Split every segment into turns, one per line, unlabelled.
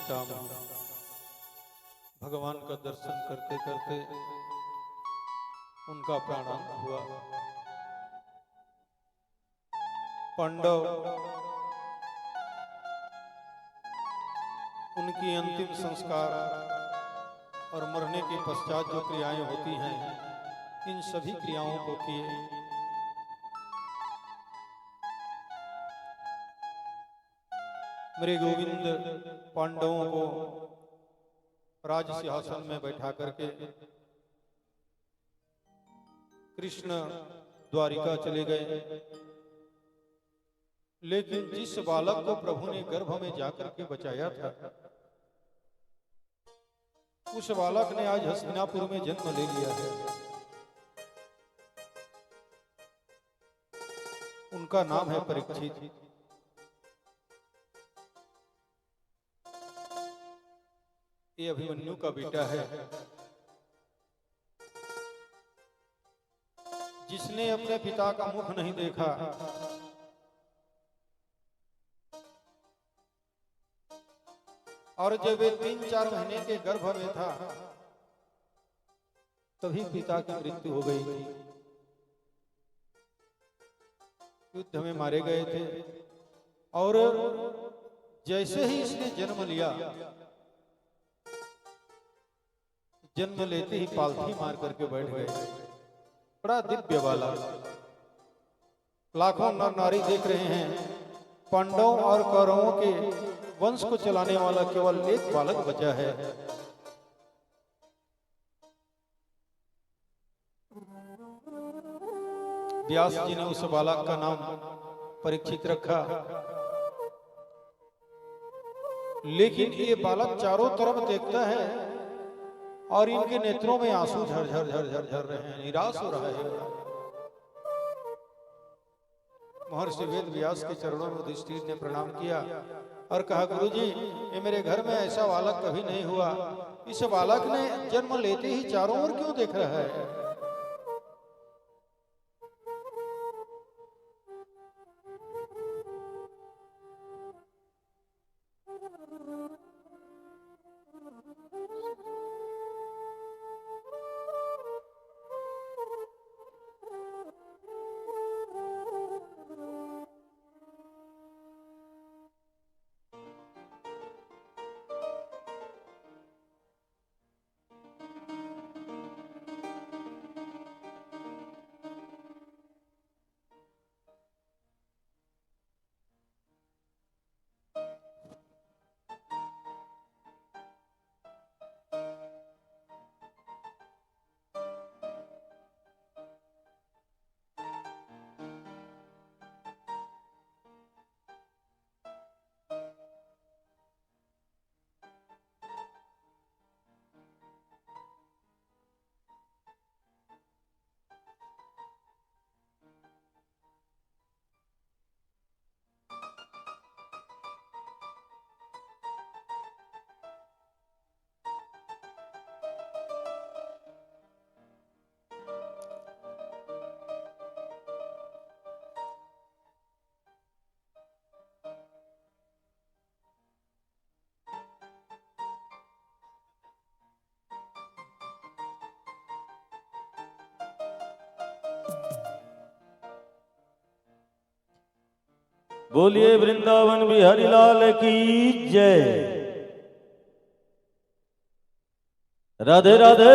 पितामह भगवान का दर्शन करते करते उनका प्राणांत हुआ। पांडव उनकी अंतिम संस्कार और मरने के पश्चात जो क्रियाएं होती हैं, इन सभी क्रियाओं को किए। मेरे गोविंद पांडवों को राज सिंहासन में बैठा करके कृष्ण द्वारिका चले गए। लेकिन जिस बालक को प्रभु ने गर्भ में जाकर के बचाया था, उस बालक ने आज हस्तिनापुर में जन्म ले लिया है। उनका नाम है परीक्षित। ये अभिमन्यु का बेटा है, जिसने अपने पिता का मुख नहीं देखा। और जब वे 3-4 महीने के गर्भ में था, तभी पिता की मृत्यु हो गई थी। युद्ध में मारे गए थे। और जैसे ही इसने जन्म लिया, जन्म लेते ही पालथी मार करके बैठ गए। बड़ा दिव्य बालक। लाखों नर नारी देख रहे हैं, पांडवों और कौरवों के वंश को चलाने वाला केवल एक बालक बचा है। व्यास जी ने उस बालक का नाम परीक्षित रखा। लेकिन ये बालक चारों तरफ देखता है और इनके नेत्रों में आंसू झर झर रहे हैं, निराश हो रहा है। महर्षि वेद व्यास के चरणों में युधिष्ठिर ने प्रणाम किया और कहा, गुरुजी, ये मेरे घर में ऐसा बालक कभी नहीं हुआ। इस बालक ने जन्म लेते ही चारों ओर क्यों देख रहा है?
बोलिए वृंदावन बिहारी लाल की जय। राधे राधे।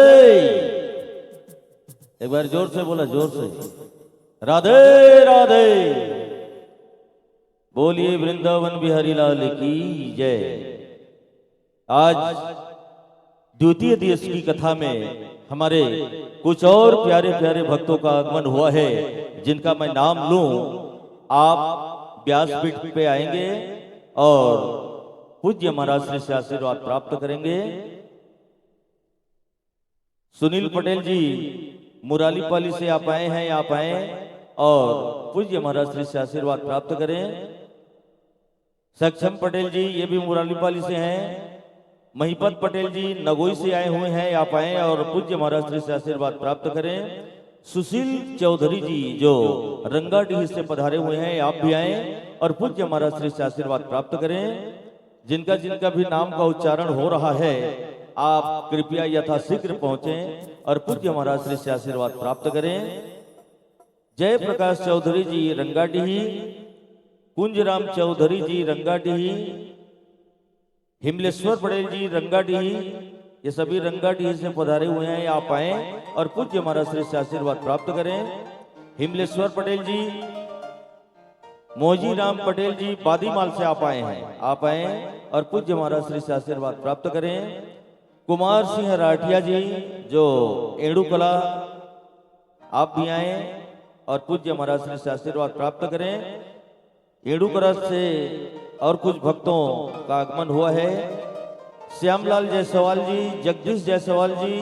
एक बार जोर से बोला, जोर से। राधे राधे। बोलिए वृंदावन बिहारी लाल की जय। आज द्वितीय दिवस की कथा में हमारे कुछ और प्यारे प्यारे भक्तों का आगमन हुआ है, जिनका मैं नाम लूं। आप व्यासपीठ पे आएंगे और पूज्य महाराज श्री से आशीर्वाद प्राप्त करेंगे। सुनील पटेल जी मुरालीपाली से आप आए हैं, आप आए और पूज्य महाराज श्री से आशीर्वाद प्राप्त करें। सक्षम पटेल जी, ये भी मुरालीपाली से हैं। महिपत पटेल जी नगोई से आए हुए हैं, आप आए और पूज्य महाराज श्री से आशीर्वाद प्राप्त करें। सुशील चौधरी जी जो रंगाडीह से पधारे हुए हैं, आप भी आए और पूज्य महाराज श्री से आशीर्वाद प्राप्त करें। जिनका जिनका भी नाम का उच्चारण हो रहा है, आप कृपया यथाशीघ्र पहुंचें और पूज्य महाराज श्री से आशीर्वाद प्राप्त करें। जय प्रकाश चौधरी जी रंगाडीही, कुंजराम चौधरी जी रंगाडीही, हिमलेश्वर पटेल जी रंगाडीही, ये सभी रंगाडीही से पधारे हुए हैं। आप आए और पूज्य महाराज श्री से आशीर्वाद प्राप्त करें। हिमलेश्वर पटेल जी, मोजी राम पटेल जी बादीमाल से आप आए हैं। आप आए और पूज्य महाराज श्री से आशीर्वाद प्राप्त करें। कुमार सिंह राठिया जी जो एड़ूकला, आप भी आए और पूज्य महाराज श्री से आशीर्वाद प्राप्त करें। एड़ूकला से और कुछ भक्तों का आगमन हुआ है। श्यामलाल जायसवाल जी, जगदीश जायसवाल जी,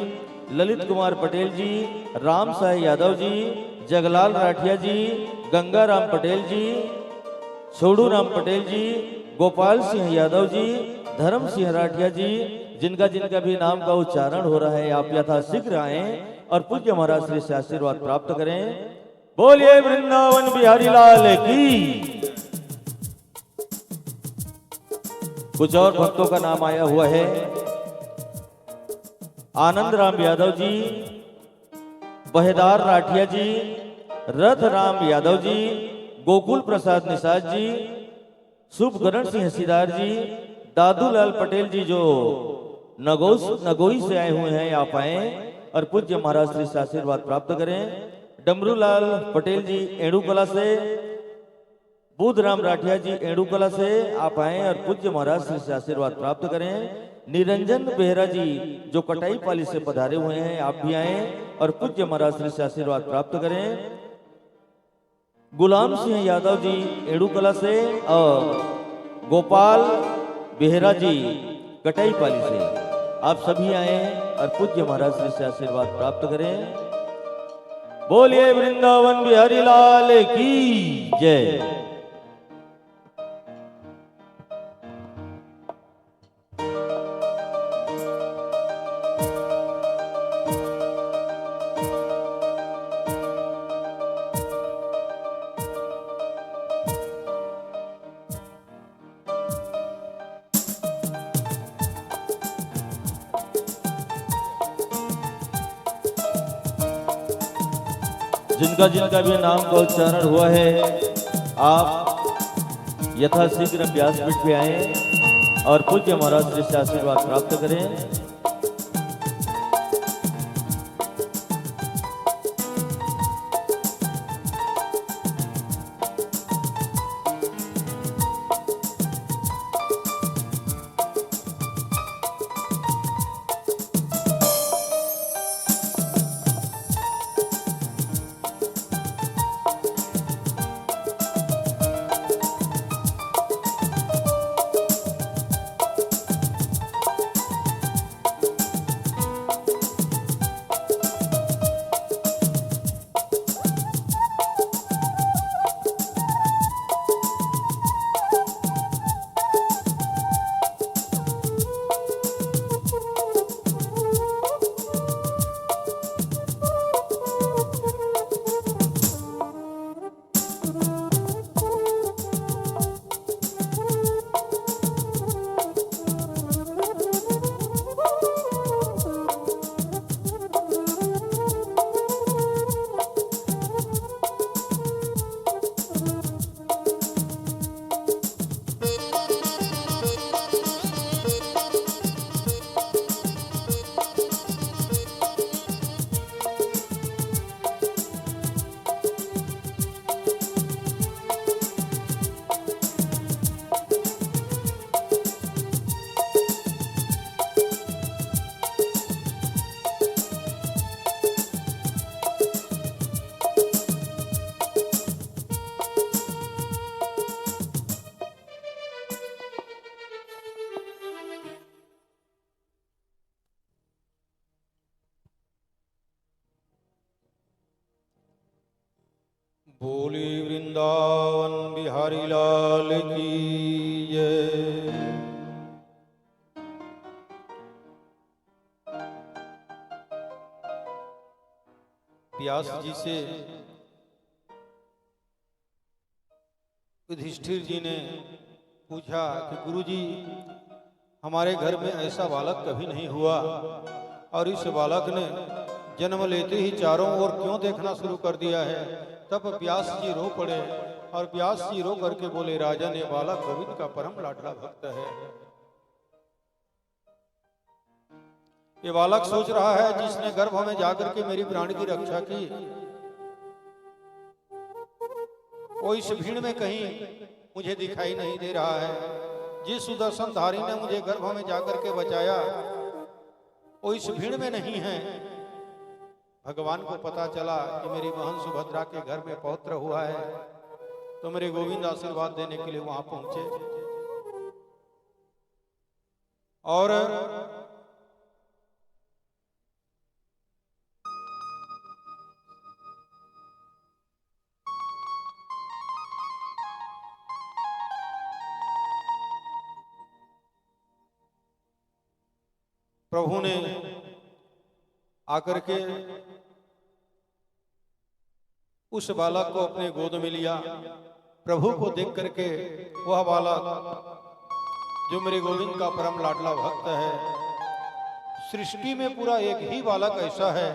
ललित कुमार पटेल जी, राम साह यादव जी, जगलाल राठिया जी, गंगाराम पटेल जी, छोड़ू राम पटेल जी, गोपाल सिंह यादव जी, धर्म सिंह राठिया जी, जिनका जिनका भी नाम का उच्चारण हो रहा है, आप यथाशीघ्र आए और पूज्य महाराज श्री से आशीर्वाद प्राप्त करें। बोलिए वृंदावन बिहारी लाल की। कुछ और भक्तों का नाम आया हुआ है। आनंद राम यादव जी, बहेदार राठिया जी, रथ राम यादव जी, गोकुल प्रसाद निषाद जी, शुभकरण सिंह सीदार जी, दादूलाल पटेल जी जो नगोई से आए हुए हैं, आप आए और पूज्य महाराज श्री से आशीर्वाद प्राप्त करें। डमरूलाल पटेल जी एड़ूकला से, बुधराम राठिया जी एड़ूकला से, आप आए और पूज्य महाराज श्री से आशीर्वाद प्राप्त करें। निरंजन बेहरा जी जो कटाई पाली से पधारे हुए हैं, आप भी आए और पूज्य महाराज श्री से आशीर्वाद प्राप्त करें। गुलाम सिंह यादव जी एड़ूकला से और गोपाल बेहरा जी कटाई पाली से, आप सभी आए और पूज्य महाराज श्री से आशीर्वाद प्राप्त करें। बोलिए वृंदावन बिहारी लाल की जय। जिनका जिनका भी नाम का उच्चारण हुआ है, आप यथाशीघ्र व्यासपीठ पे आए और पूज्य महाराज श्री से आशीर्वाद प्राप्त करें।
बोली वृंदावन बिहारी लाल की जय। व्यास जी से युधिष्ठिर जी ने पूछा कि गुरुजी, हमारे घर में ऐसा बालक कभी नहीं हुआ और इस बालक ने जन्म लेते ही चारों ओर क्यों देखना शुरू कर दिया है। तब व्यास जी रो पड़े और व्यास जी रो करके बोले, राजन, ये बालक गोविंद का परम लाडला भक्त है। ये बालक सोच रहा है जिसने गर्भ में जाकर के मेरी प्राण की रक्षा की, वो इस भीड़ में कहीं मुझे दिखाई नहीं दे रहा है। जिस सुदर्शन धारी ने मुझे गर्भ में जाकर के बचाया, वो इस भीड़ में नहीं है। भगवान को पता चला कि मेरी बहन सुभद्रा के घर में पौत्र हुआ है, तो मेरे गोविंद आशीर्वाद देने के लिए वहां पहुंचे। और प्रभु ने आकर के उस बालक को अपने गोद में लिया। प्रभु को देख करके वह बालक जो मेरे गोविंद का परम लाडला भक्त है, सृष्टि में पूरा एक ही बालक ऐसा है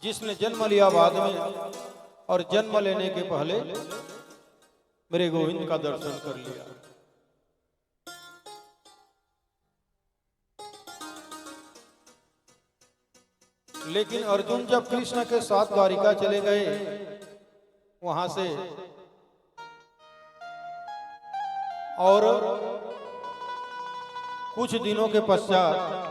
जिसने जन्म लिया बाद में और जन्म लेने के पहले मेरे गोविंद का दर्शन कर लिया। लेकिन अर्जुन जब कृष्ण के साथ द्वारिका चले गए, वहां से और कुछ दिनों के पश्चात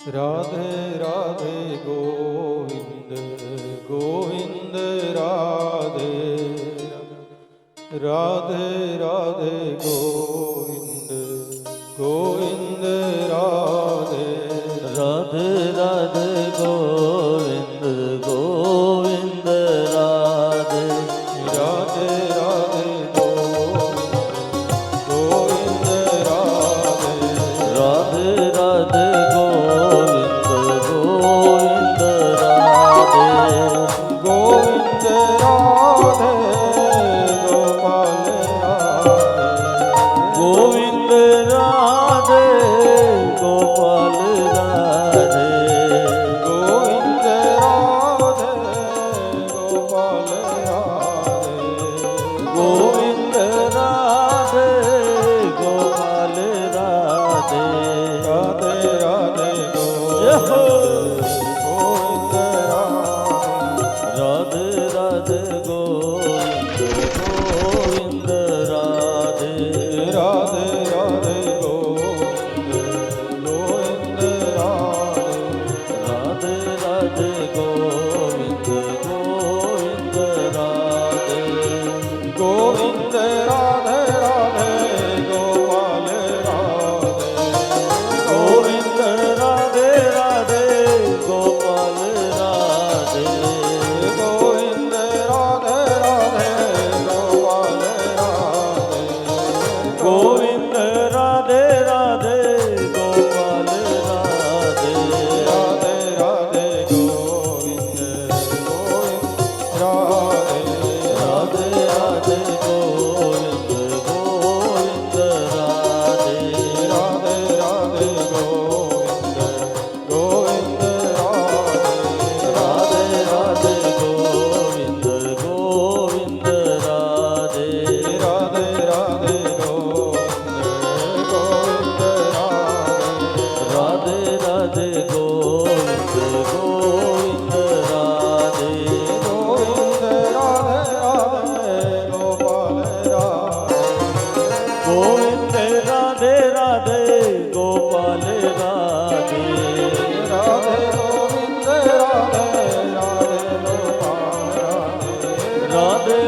राधे राधे गोविंद गोविंद राधे राधे राधे गोविंद गोविंद राधे
राधे राधे गोविंद गोविंद राधे
राधे राधे गोविंद गोविंद राधे
राधे राधे गोविंद गोविंद राधे
गोविंद राधे गोपाल राधे
गोविंद राधे गोपाल राधे
गोविंद राधे गोपाल राधे
गोविंद राधे गोपाल राधे
राधे राधे
जय हो।
गोविंद राधे
राधे राधे गोविंद गोविंद राधे
राधे राधे गोविंद गोविंद राधे
राधे राधे गोविंद गोविंद राधे
गोविंद राधे राधे गोपाल राधे
गोविंद राधे राधे गोपाल राधे
गोविंद राधे राधे गोपाल राधे
गोविंद राधे राधे गोपाल राधे
राधे राधे गोविंद गोविंद राधे
राधे राधे गोविंद गोविंद राधे
राधे राधे गोविंद गोविंद राधे
राधे राधे गोविंद गोविंद राधे
राधे राधे गोविंद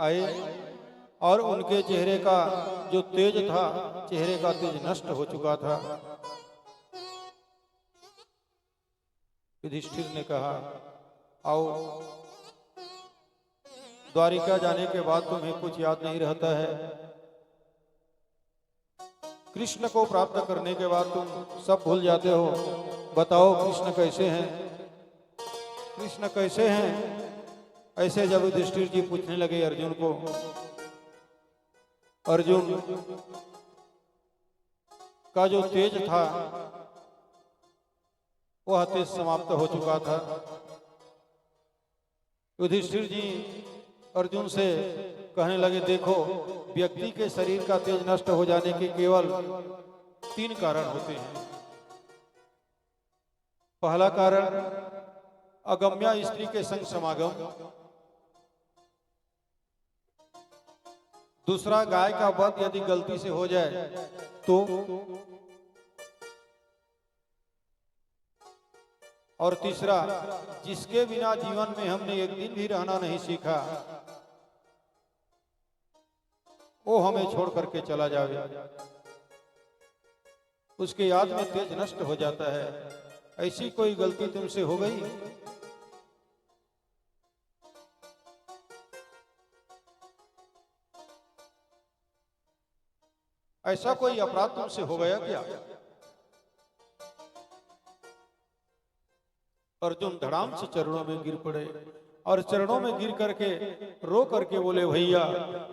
आए और उनके चेहरे का जो तेज था, चेहरे का तेज नष्ट हो चुका था। युधिष्ठिर ने कहा, आओ, द्वारिका जाने के बाद तुम्हें कुछ याद नहीं रहता है। कृष्ण को प्राप्त करने के बाद तुम सब भूल जाते हो। बताओ कृष्ण कैसे हैं, कृष्ण कैसे हैं? ऐसे जब युधिष्ठिर जी पूछने लगे अर्जुन को, अर्जुन का जो तेज था वह तेज समाप्त हो चुका था। युधिष्ठिर जी अर्जुन से कहने लगे, देखो, व्यक्ति के शरीर का तेज नष्ट हो जाने के केवल 3 कारण होते हैं। पहला कारण अगम्या स्त्री के संग समागम, दूसरा गाय का वध यदि गलती से हो जाए तो, और तीसरा जिसके बिना जीवन में हमने एक दिन भी रहना नहीं सीखा, वो हमें छोड़ करके चला जाए, उसके याद में तेज नष्ट हो जाता है। ऐसी कोई गलती तुमसे हो गई? ऐसा कोई अपराध तुमसे हो गया क्या? अर्जुन धड़ाम से चरणों में गिर पड़े और चरणों में गिर करके रो करके बोले, भैया,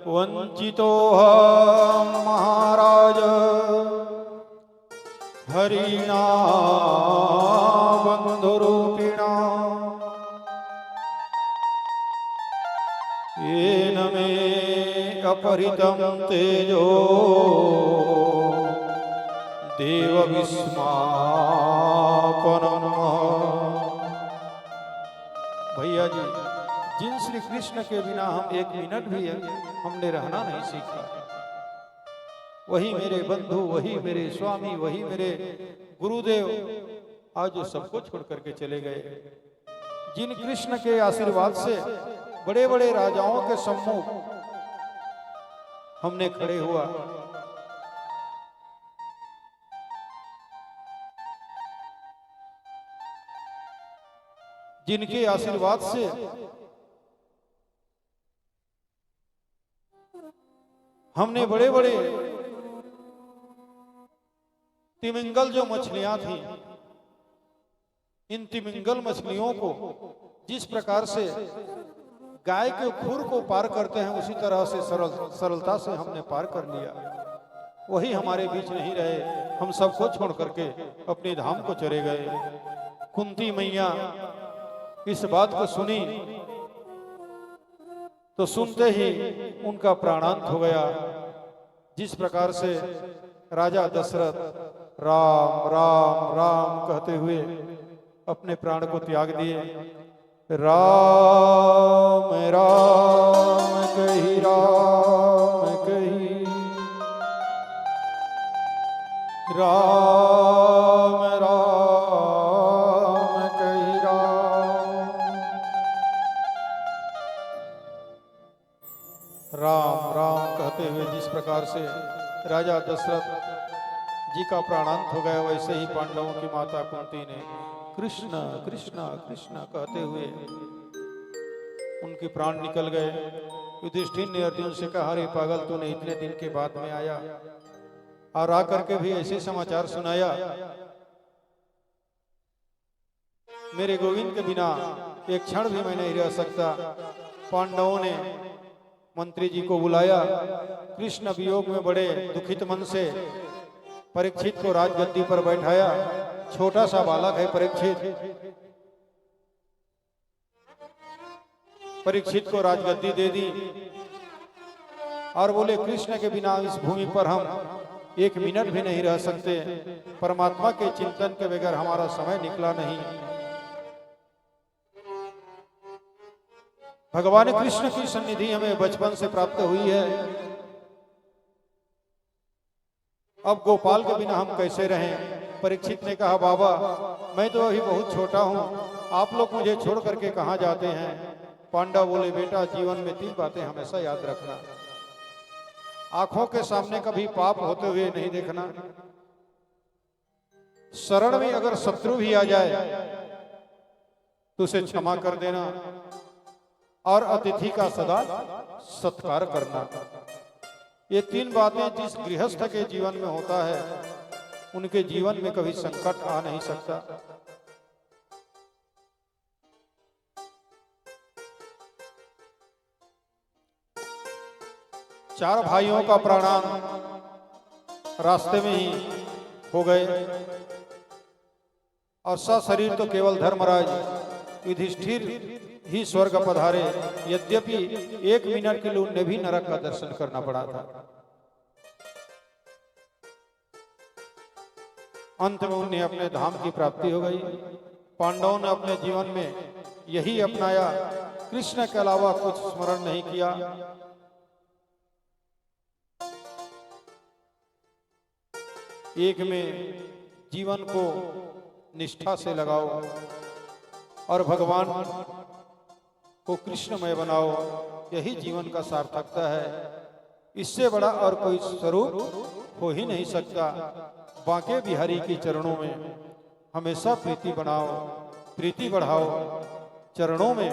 वंचितो हम महाराज हरिणा बंधुरूपिणा, येन मे अपहृतं तेजो देव विस्मापनम्। भैया जी, जिन श्री कृष्ण के बिना हम एक मिनट भी हमने रहना नहीं सीखा, वही मेरे बंधु, वही मेरे स्वामी, वही मेरे गुरुदेव आज सबको छोड़ करके चले गए। जिन कृष्ण के आशीर्वाद से बड़े बड़े राजाओं के सम्मुख हमने खड़े हुआ, जिनके आशीर्वाद से हमने बड़े बड़े तिमिंगल जो मछलियां थी, इन तिमिंगल मछलियों को जिस प्रकार से गाय के खुर को पार करते हैं, उसी तरह से सरलता से हमने पार कर लिया। वही हमारे बीच नहीं रहे, हम सबको छोड़ करके अपने धाम को चले गए। कुंती मैया इस बात को सुनी तो सुनते ही उनका प्राणांत हो गया। जिस प्रकार से राजा दशरथ राम राम राम कहते हुए अपने प्राण को त्याग दिए। राम राम कही, राम कही, राम राम कही, राम राम कहते हुए जिस प्रकार से राजा दशरथ जी का प्राणांत हो गया, वैसे ही पांडवों की माता कुंती ने कृष्ण कृष्ण कृष्ण कहते हुए उनके प्राण निकल गए। युधिष्ठिर ने अर्जुन से कहा, अरे पागल, तूने इतने दिन के बाद में आया और आकर के भी ऐसे समाचार सुनाया। मेरे गोविंद के बिना एक क्षण भी मैं नहीं रह सकता। पांडवों ने मंत्री जी को बुलाया। कृष्ण वियोग में बड़े दुखित मन से परीक्षित को राजगद्दी पर बैठाया। छोटा सा बालक है परीक्षित। परीक्षित को राजगद्दी दे दी और बोले, कृष्ण के बिना इस भूमि पर हम एक मिनट भी नहीं रह सकते। परमात्मा के चिंतन के बगैर हमारा समय निकला नहीं। भगवान कृष्ण की सन्निधि हमें बचपन से प्राप्त हुई है। अब गोपाल के बिना हम कैसे रहें? परीक्षित ने कहा, बाबा, मैं तो अभी बहुत छोटा हूं, आप लोग मुझे छोड़ करके कहां जाते हैं? पांडव बोले, बेटा जीवन में 3 बातें हमेशा याद रखना। आंखों के सामने कभी पाप होते हुए नहीं देखना, शरण में अगर शत्रु भी आ जाए तो उसे क्षमा कर देना, और अतिथि का सदा सत्कार करना। ये 3 बातें जिस गृहस्थ के जीवन में होता है, उनके जीवन में कभी संकट आ नहीं सकता। चार भाइयों का प्राणान रास्ते में ही हो गए, और सशरीर तो केवल धर्मराज युधिष्ठिर ही स्वर्ग पधारे। यद्यपि 1 मिनट के लिए उन्हें भी नरक का दर्शन करना पड़ा था। अंत में उन्हें अपने धाम की प्राप्ति हो गई। पांडवों ने अपने जीवन में यही अपनाया, कृष्ण के अलावा कुछ स्मरण नहीं किया। एक में जीवन को निष्ठा से लगाओ और भगवान को कृष्णमय बनाओ, यही जीवन का सार्थकता है। इससे बड़ा और कोई स्वरूप हो ही नहीं सकता। बांके बिहारी के चरणों में हमेशा प्रीति बनाओ, प्रीति बढ़ाओ, चरणों में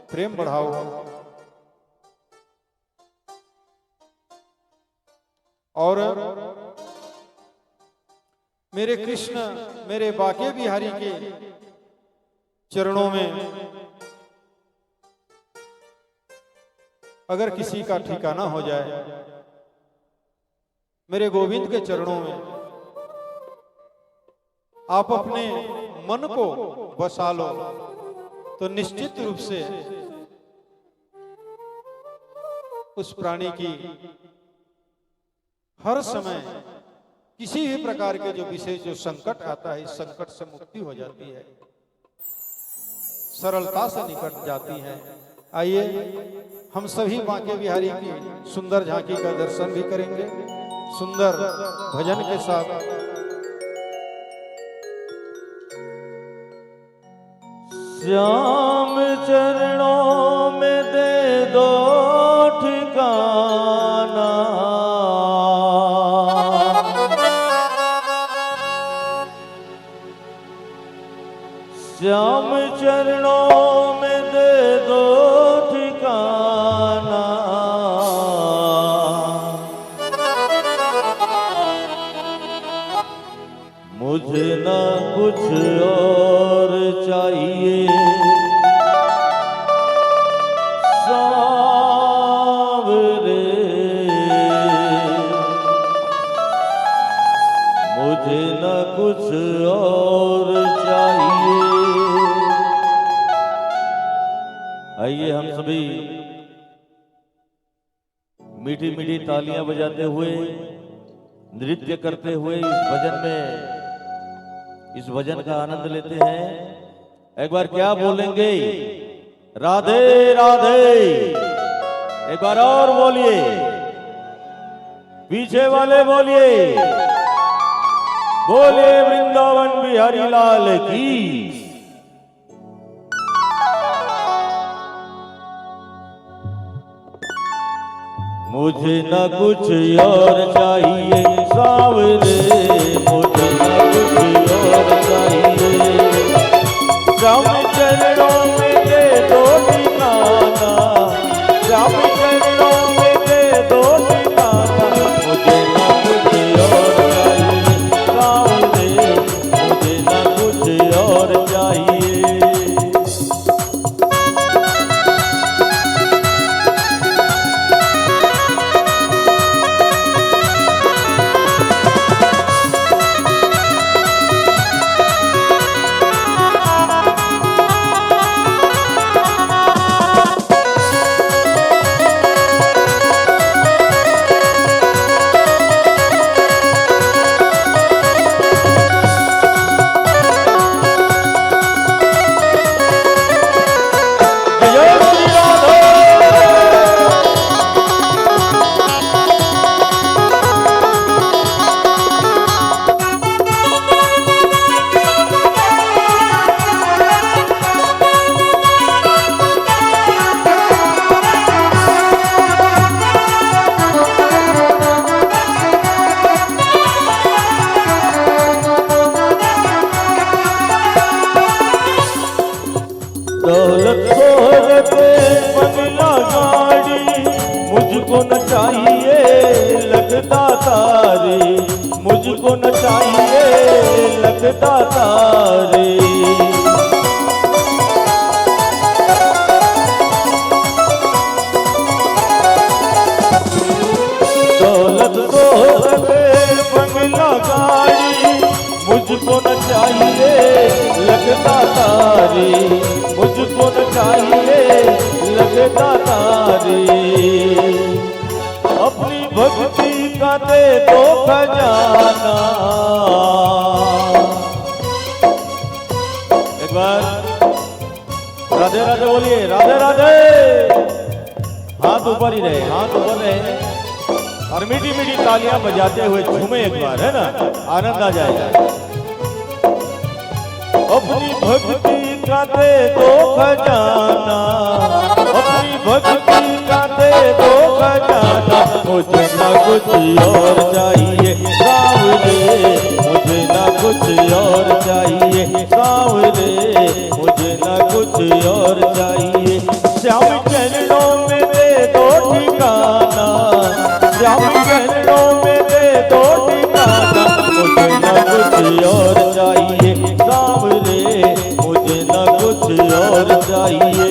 प्रेम बढ़ाओ। और मेरे कृष्ण, मेरे बांके बिहारी के चरणों में अगर किसी का ठिकाना हो जाए, मेरे गोविंद के चरणों में आप अपने मन को बसा लो, तो निश्चित रूप से उस प्राणी की हर समय किसी भी प्रकार के जो विशेष जो संकट आता है, इस संकट से मुक्ति हो जाती है, सरलता से निकट जाती है। आइए हम सभी बांके बिहारी की सुंदर झांकी का दर्शन भी करेंगे, सुंदर भजन के साथ।
श्याम चरणों में दे दो ठिकाना, श्याम चरणों में दे दो ठिकाना। मुझे ना कुछ और चाहिए, सावरे मुझे ना कुछ और चाहिए। आइए हम सभी मीठी मीठी तालियां बजाते हुए, नृत्य करते हुए इस भजन का आनंद लेते हैं। एक बार क्या बोलेंगे? राधे राधे। एक बार और बोलिए, पीछे वाले बोलिए, बोले वृंदावन बिहारी लाल की। मुझे न कुछ और चाहिए सावरे, मुझे न कुछ और चाहिए। श्याम चरणों में दे दो ठिकाना, श्याम चरणों में दे दो ठिकाना। मुझे न कुछ और चाहिए सावरे, मुझे न कुछ और चाहिए। लगता तारे, मुझको न चाहिए लगता तारे। दौलत बंगला गाड़ी, मुझको न चाहिए लगता तारे, मुझको न चाहिए लगता तारे। अपनी भक्ति का दे दो खजाना। एक बार राधे राधे बोलिए, राधे राधे। हाथ ऊपर ही रहे, हाथ ऊपर रहे और मीठी मीठी तालियां बजाते हुए झूमे एक बार, है ना, आनंद आ जाएगा। अपनी भक्ति का दे दो खजाना, अपनी भक्ति का दे दो खजाना। मुझे ना कुछ और चाहिए सावरे, मुझे ना कुछ और चाहिए सावरे, मुझे ना कुछ और चाहिए। श्याम चरणों में दे दो ठिकाना, श्याम चरणों में दे दो ठिकाना। मुझे ना कुछ और चाहिए सावरे, मुझे ना कुछ और चाहिए।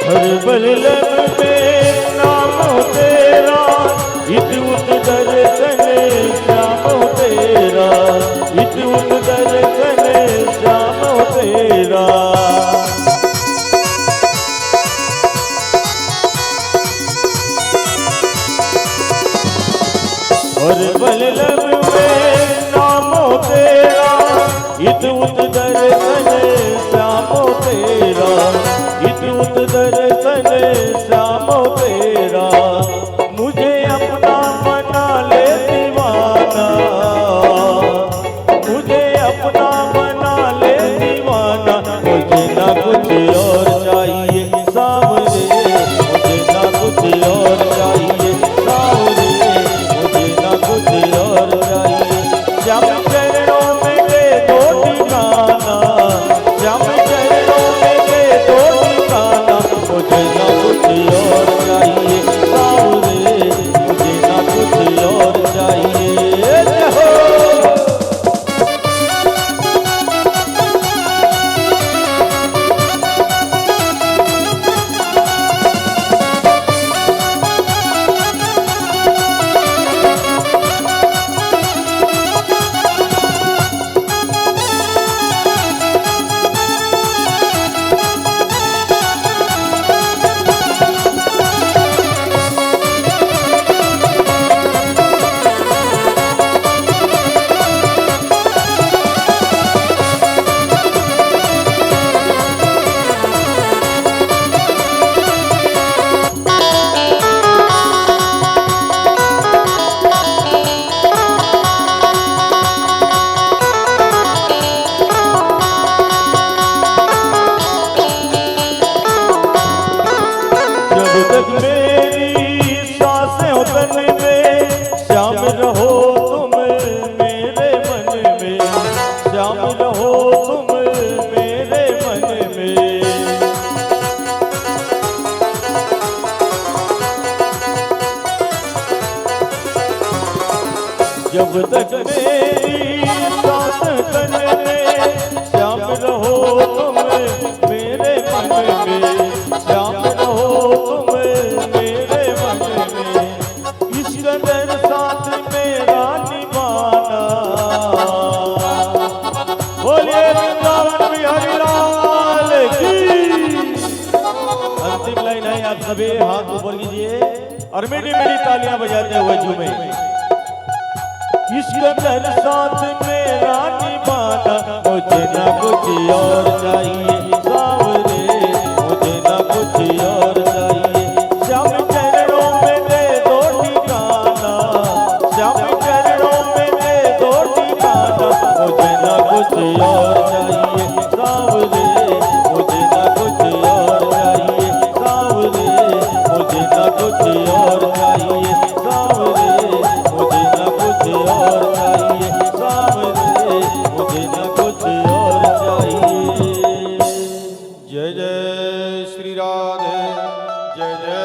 हर बल्लभ में नाम तेरा, इत उत दर्शन श्याम तेरा, इत उत दर्शन श्याम तेरा। हर बल्लभ में नाम तेरा, इत उत दर्शन श्याम तेरा, इत उत दर्शन श्याम तेरा। मुझे अपना बना ले दीवाना, मुझे अपना बना ले दीवाना। मुझे ना कुछ और चाहिए सावरे, मुझे ना कुछ और चाहिए सावरे, मुझे ना कुछ और चाहिए। श्याम चरणों में दे दो ठिकाना, श्याम चरणों में दे दो ठिकाना। मुझे ना कुछ और चाहिए सावरे, मुझे ना कुछ और चाहिए। जब तक मेरी सांस तन में, श्याम रहो तुम मेरे मन में, श्याम रहो हैं आप सभी हाथ ऊपर कीजिए और मीठी मीठी तालियां बजाते हुए झूमे। सिकंदर साथ मेरा निभाना, मुझे ना कुछ और चाहिए सावरे, मुझे ना कुछ और चाहिए। श्याम चरणों में दे दो ठिकाना, श्याम चरणों में दे दो ठिकाना, मुझे ना कुछ और चाहिए सावरे, मुझे ना कुछ और चाहिए सावरे, मुझे ना कुछ और चाहिए सावरे, मुझे ना कुछ और चाहिए सावरे, मुझे ना कुछ और चाहिए।
जय जय श्री राधे, जय जय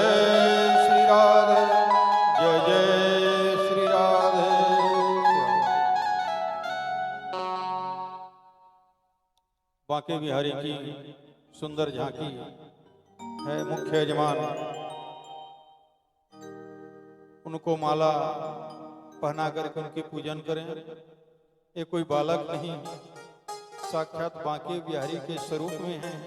श्री राधे, जय जय श्री राधे। बांके बिहारी की सुंदर झांकी है मुख्य यजमान, उनको माला पहना करके उनकी पूजन करें। ये कोई बालक नहीं, साक्षात बांके बिहारी के स्वरूप में हैं।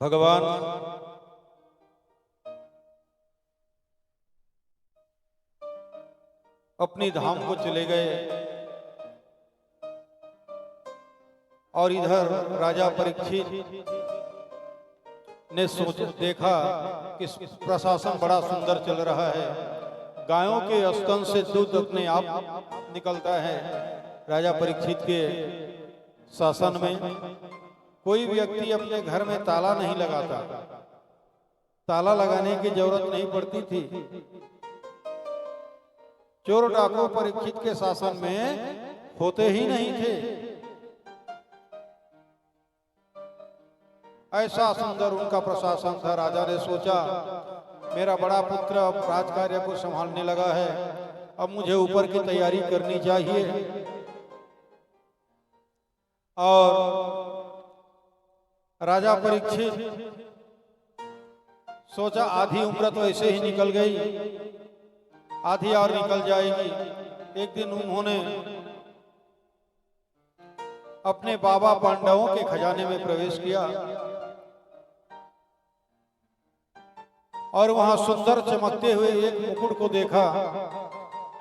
भगवान अपनी धाम को चले गए और इधर राजा परीक्षित ने देखा कि प्रशासन बड़ा सुंदर चल रहा है, गायों के स्तन से दूध अपने आप निकलता है। राजा परीक्षित के शासन में कोई व्यक्ति अपने घर में ताला नहीं लगाता, ताला लगाने की जरूरत नहीं पड़ती थी। चोर डाकू परीक्षित के शासन में होते ही नहीं थे। ऐसा सुंदर उनका प्रशासन था। राजा ने सोचा मेरा बड़ा पुत्र अब राज कार्य को संभालने लगा है, अब मुझे ऊपर की तैयारी करनी चाहिए। और राजा परीक्षित सोचा आधी उम्र तो ऐसे ही निकल गई, आधी और निकल जाएगी। एक दिन उन्होंने अपने बाबा पांडवों के खजाने में प्रवेश किया और वहां सुंदर चमकते हुए एक मुकुट को देखा।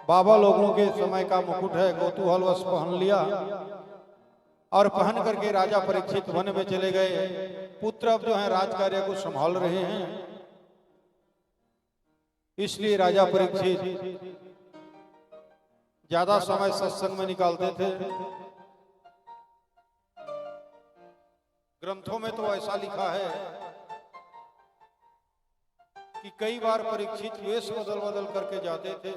बाबा लोगों के समय का मुकुट है, कौतूहलवश पहन लिया और पहन करके राजा परीक्षित वन में चले गए। पुत्र अब जो है राज कार्य को संभाल रहे हैं, इसलिए राजा परीक्षित ज्यादा समय सत्संग में निकालते थे। ग्रंथों में तो ऐसा लिखा है कि कई बार परीक्षित वेश बदल बदल करके जाते थे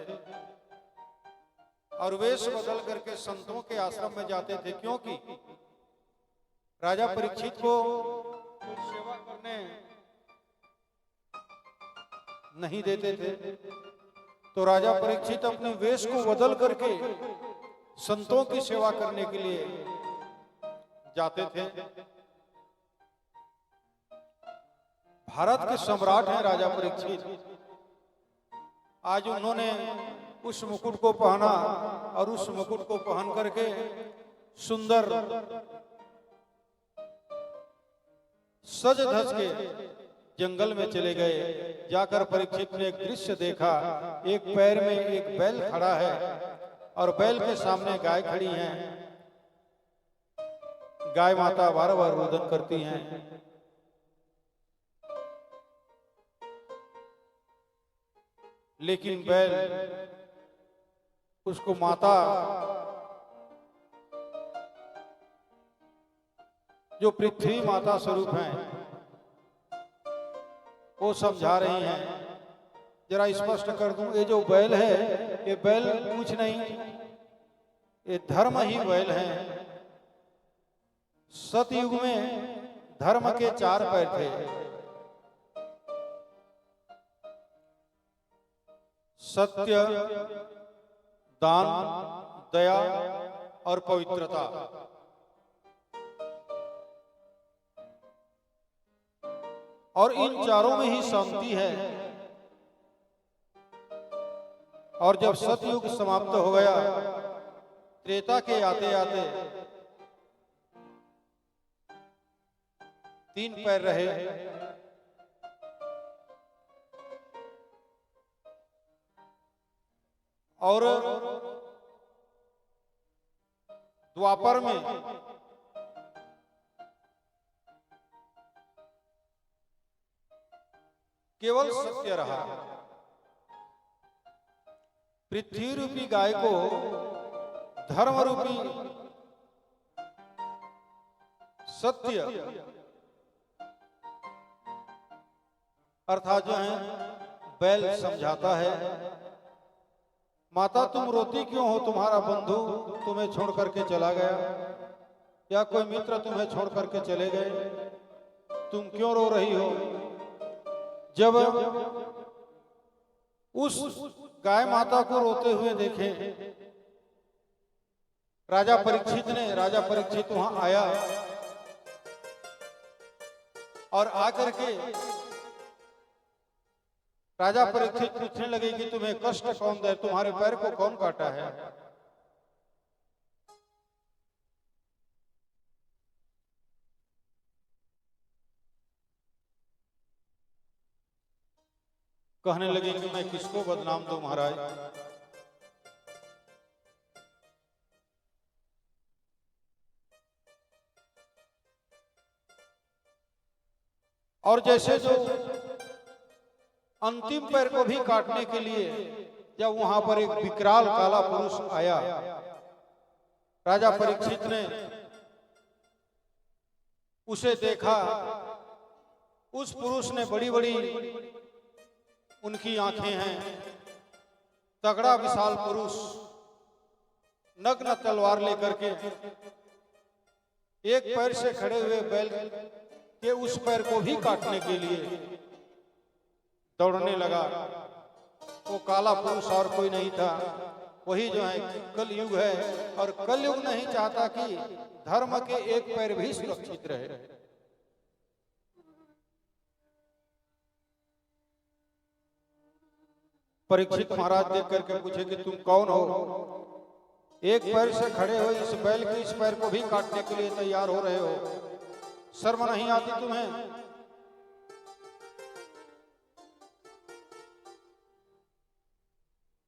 और वेश बदल करके संतों के आश्रम में जाते थे, क्योंकि राजा परीक्षित को सेवा करने नहीं देते थे। तो राजा परीक्षित अपने वेश को बदल करके संतों की सेवा करने के लिए जाते थे। भारत के सम्राट हैं राजा परीक्षित। आज उन्होंने उस मुकुट को पहना और उस मुकुट को पहन करके सुंदर सज धज के जंगल में चले गए। जाकर परीक्षित ने एक दृश्य देखा, एक पैर में एक बैल खड़ा है और बैल के सामने गाय खड़ी है। गाय माता बार बार रोदन करती हैं। लेकिन बैल उसको माता जो पृथ्वी माता स्वरूप हैं वो समझा रही हैं। जरा स्पष्ट कर दूं, ये जो बैल है ये बैल कुछ नहीं, ये धर्म ही बैल है। सतयुग में धर्म के 4 पैर थे, सत्य, दान, दया और पवित्रता। और इन चारों में ही शांति है। और जब सतयुग समाप्त हो गया, त्रेता के आते आते 3 पैर रहे, और द्वापर में केवल सत्य रहा। पृथ्वी रूपी गाय को धर्म रूपी सत्य अर्थात जो है बैल समझाता है, माता तुम रोती क्यों हो, तुम्हारा बंधु तुम्हें छोड़ करके चला गया, या कोई मित्र तुम्हें छोड़ करके चले गए, तुम क्यों रो रही हो। जब उस गाय माता को रोते हुए देखे, राजा परीक्षित वहां आया और आकर के राजा परीक्षित पूछने लगे कि तुम्हें कष्ट कौन दे, तुम्हारे पैर को कौन काटा है। कहने लगे कि मैं किसको बदनाम दूं महाराज, और जैसे जो अंतिम पैर को भी काटने के लिए जब वहां पर एक विकराल काला पुरुष आया, राजा परीक्षित ने उसे देखा। उस पुरुष ने बड़ी बड़ी उनकी आंखें हैं, तगड़ा विशाल पुरुष, नग्न तलवार लेकर के एक पैर से खड़े हुए बैल के उस पैर को भी काटने के लिए दौड़ने लगा। वो काला पुरुष और कोई नहीं था, वही जो है कलयुग है, और कलयुग नहीं चाहता कि धर्म के एक पैर भी सुरक्षित रहे। परीक्षित महाराज देख करके पूछे कि तुम कौन हो, एक पैर से खड़े हो इस बैल के इस पैर को भी काटने के लिए तैयार हो रहे हो, शर्म नहीं आती तुम्हें।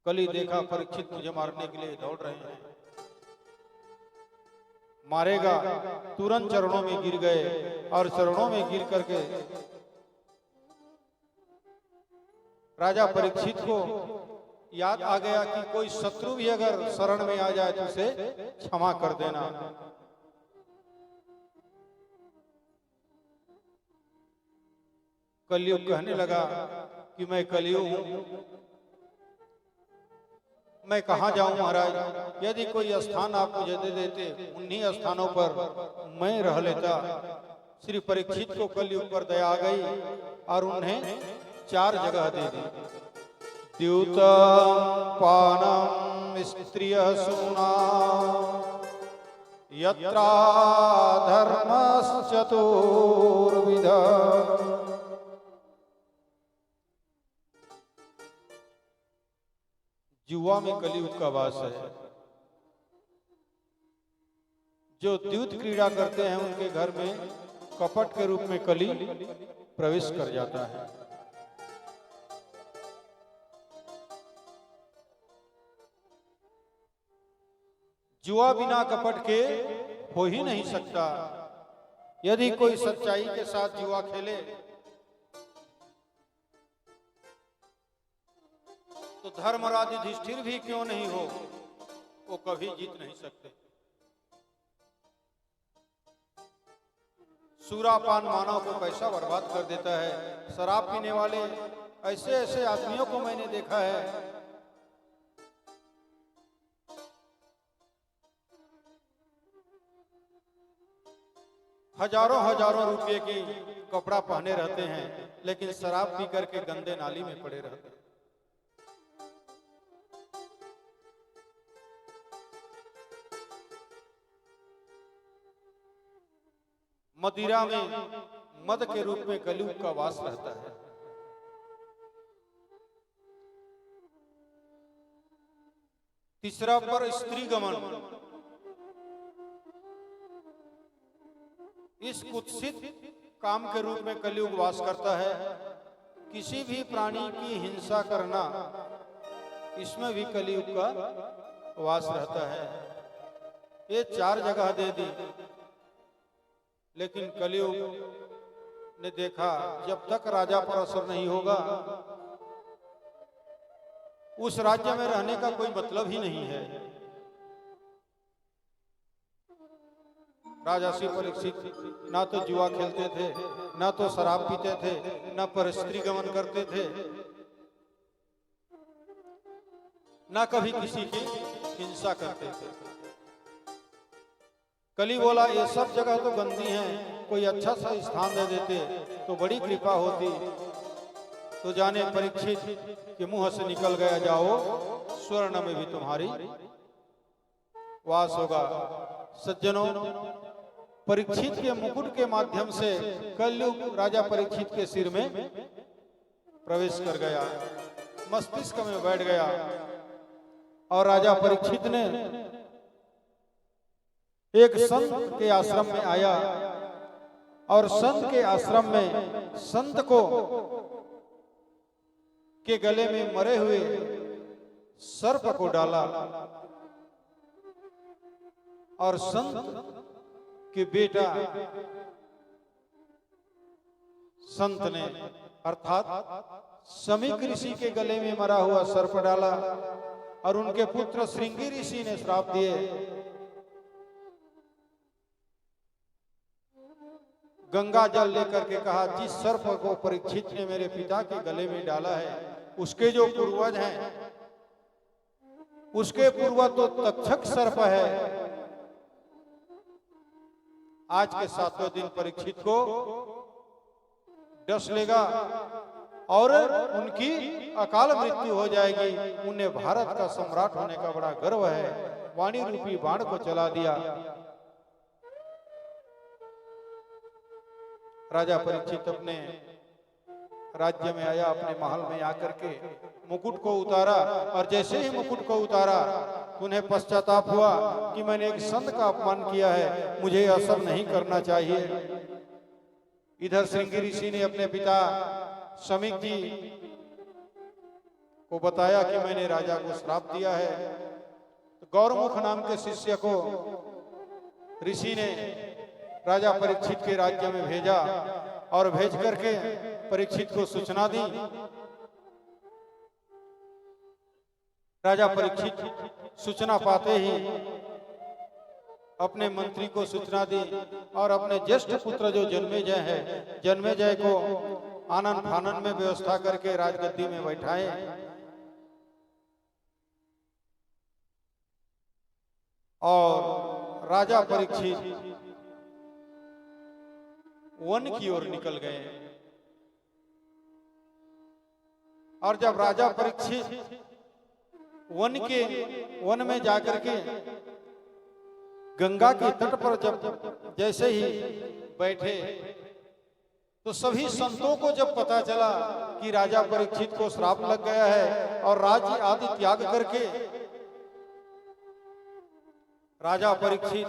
कली देखा परीक्षित मुझे मारने के लिए दौड़ रहे हैं, मारेगा, तुरंत चरणों में गिर गए, और चरणों में गिर करके राजा परीक्षित को याद आ गया कि कोई शत्रु भी अगर शरण में आ जाए तो उसे क्षमा कर देना। कलयुग कहने लगा कि मैं कलयुग हूं, मैं कहां जाऊं महाराज, यदि कोई स्थान आप मुझे दे देते उन्हीं स्थानों पर मैं रह लेता। श्री परीक्षित को कलयुग पर दया आ गई और उन्हें 4 जगह दे दी। द्यूतम पानम स्त्रिय सूना यत्रा धर्मश्चतुर्विध। जुआ में कलयुग का वास है। जो द्यूत क्रीड़ा करते हैं उनके घर में कपट के रूप में कली प्रवेश कर जाता है। जुआ बिना कपट के हो ही नहीं सकता। यदि कोई सच्चाई के साथ जुआ खेले तो धर्मराज युधिष्ठिर भी क्यों नहीं हो, वो कभी जीत नहीं सकते। सूरापान मानव को पैसा बर्बाद कर देता है। शराब पीने वाले ऐसे ऐसे आदमियों को मैंने देखा है, हजारों हजारों रुपए की कपड़ा पहने रहते हैं, लेकिन शराब पी करके गंदे नाली में पड़े रहते हैं। मदिरा में मद के रूप में कलयुग का वास रहता है। तीसरा पर स्त्री गमन। इस कुत्सित काम के रूप में कलयुग वास करता है। किसी भी प्राणी की हिंसा करना, इसमें भी कलयुग का वास रहता है। ये 4 जगह दे दी, लेकिन कलयुग ने देखा जब तक राजा पर असर नहीं होगा उस राज्य में रहने का कोई मतलब ही नहीं है। राजा श्री परीक्षित ना तो जुआ खेलते थे, ना तो शराब पीते थे, ना पर स्त्री गमन करते थे, ना कभी किसी की हिंसा करते थे। कली बोला ये सब जगह तो गंदी हैं, कोई अच्छा सा स्थान दे देते तो बड़ी कृपा होती। तो जाने परीक्षित के मुंह से निकल गया, जाओ स्वर्ण में भी तुम्हारी वास होगा। सज्जनों, परीक्षित के मुकुट के माध्यम से कलयुग राजा परीक्षित के सिर में प्रवेश कर गया, मस्तिष्क में बैठ गया। और राजा परीक्षित ने एक संत के आश्रम में आया और संत के आश्रम में संत को के गले में मरे हुए सर्प को डाला और संत के बेटा संत ने अर्थात समीक ऋषि के गले में मरा हुआ सर्प डाला और उनके पुत्र श्रृंगी ऋषि ने श्राप दिए, गंगा जल लेकर के कहा जिस सर्प को परीक्षित ने मेरे पिता के गले में डाला है उसके जो पूर्वज हैं, उसके पूर्वज तो तक्षक सर्प है। आज के 7वें दिन परीक्षित को डस लेगा और उनकी अकाल मृत्यु हो जाएगी। उन्हें भारत का सम्राट होने का बड़ा गर्व है। वाणी रूपी बाण को चला दिया। राजा परीक्षित अपने राज्य में आया, अपने महल में आकर के मुकुट को उतारा और जैसे ही मुकुट को उतारा तो उन्हें पश्चाताप हुआ कि मैंने एक संत का अपमान किया है, मुझे यह सब नहीं करना चाहिए। इधर श्रृंगी ऋषि ने अपने पिता समीक जी को बताया कि मैंने राजा को श्राप दिया है। तो गौरमुख नाम के शिष्य को ऋषि ने राजा परीक्षित के राज्य में भेजा और भेज करके परीक्षित को सूचना दी। राजा परीक्षित सूचना पाते ही अपने मंत्री को सूचना दी और अपने ज्येष्ठ पुत्र जो जन्मेजय है, जन्मेजय को आनन फानन में व्यवस्था करके राजगद्दी में बैठाए। और राजा परीक्षित वन की ओर निकल गए। और जब राजा परीक्षित वन में जाकर के गंगा के तट पर जब जैसे ही बैठे तो सभी संतों को जब पता चला कि राजा परीक्षित को श्राप लग गया है और राज्य आदि त्याग करके राजा परीक्षित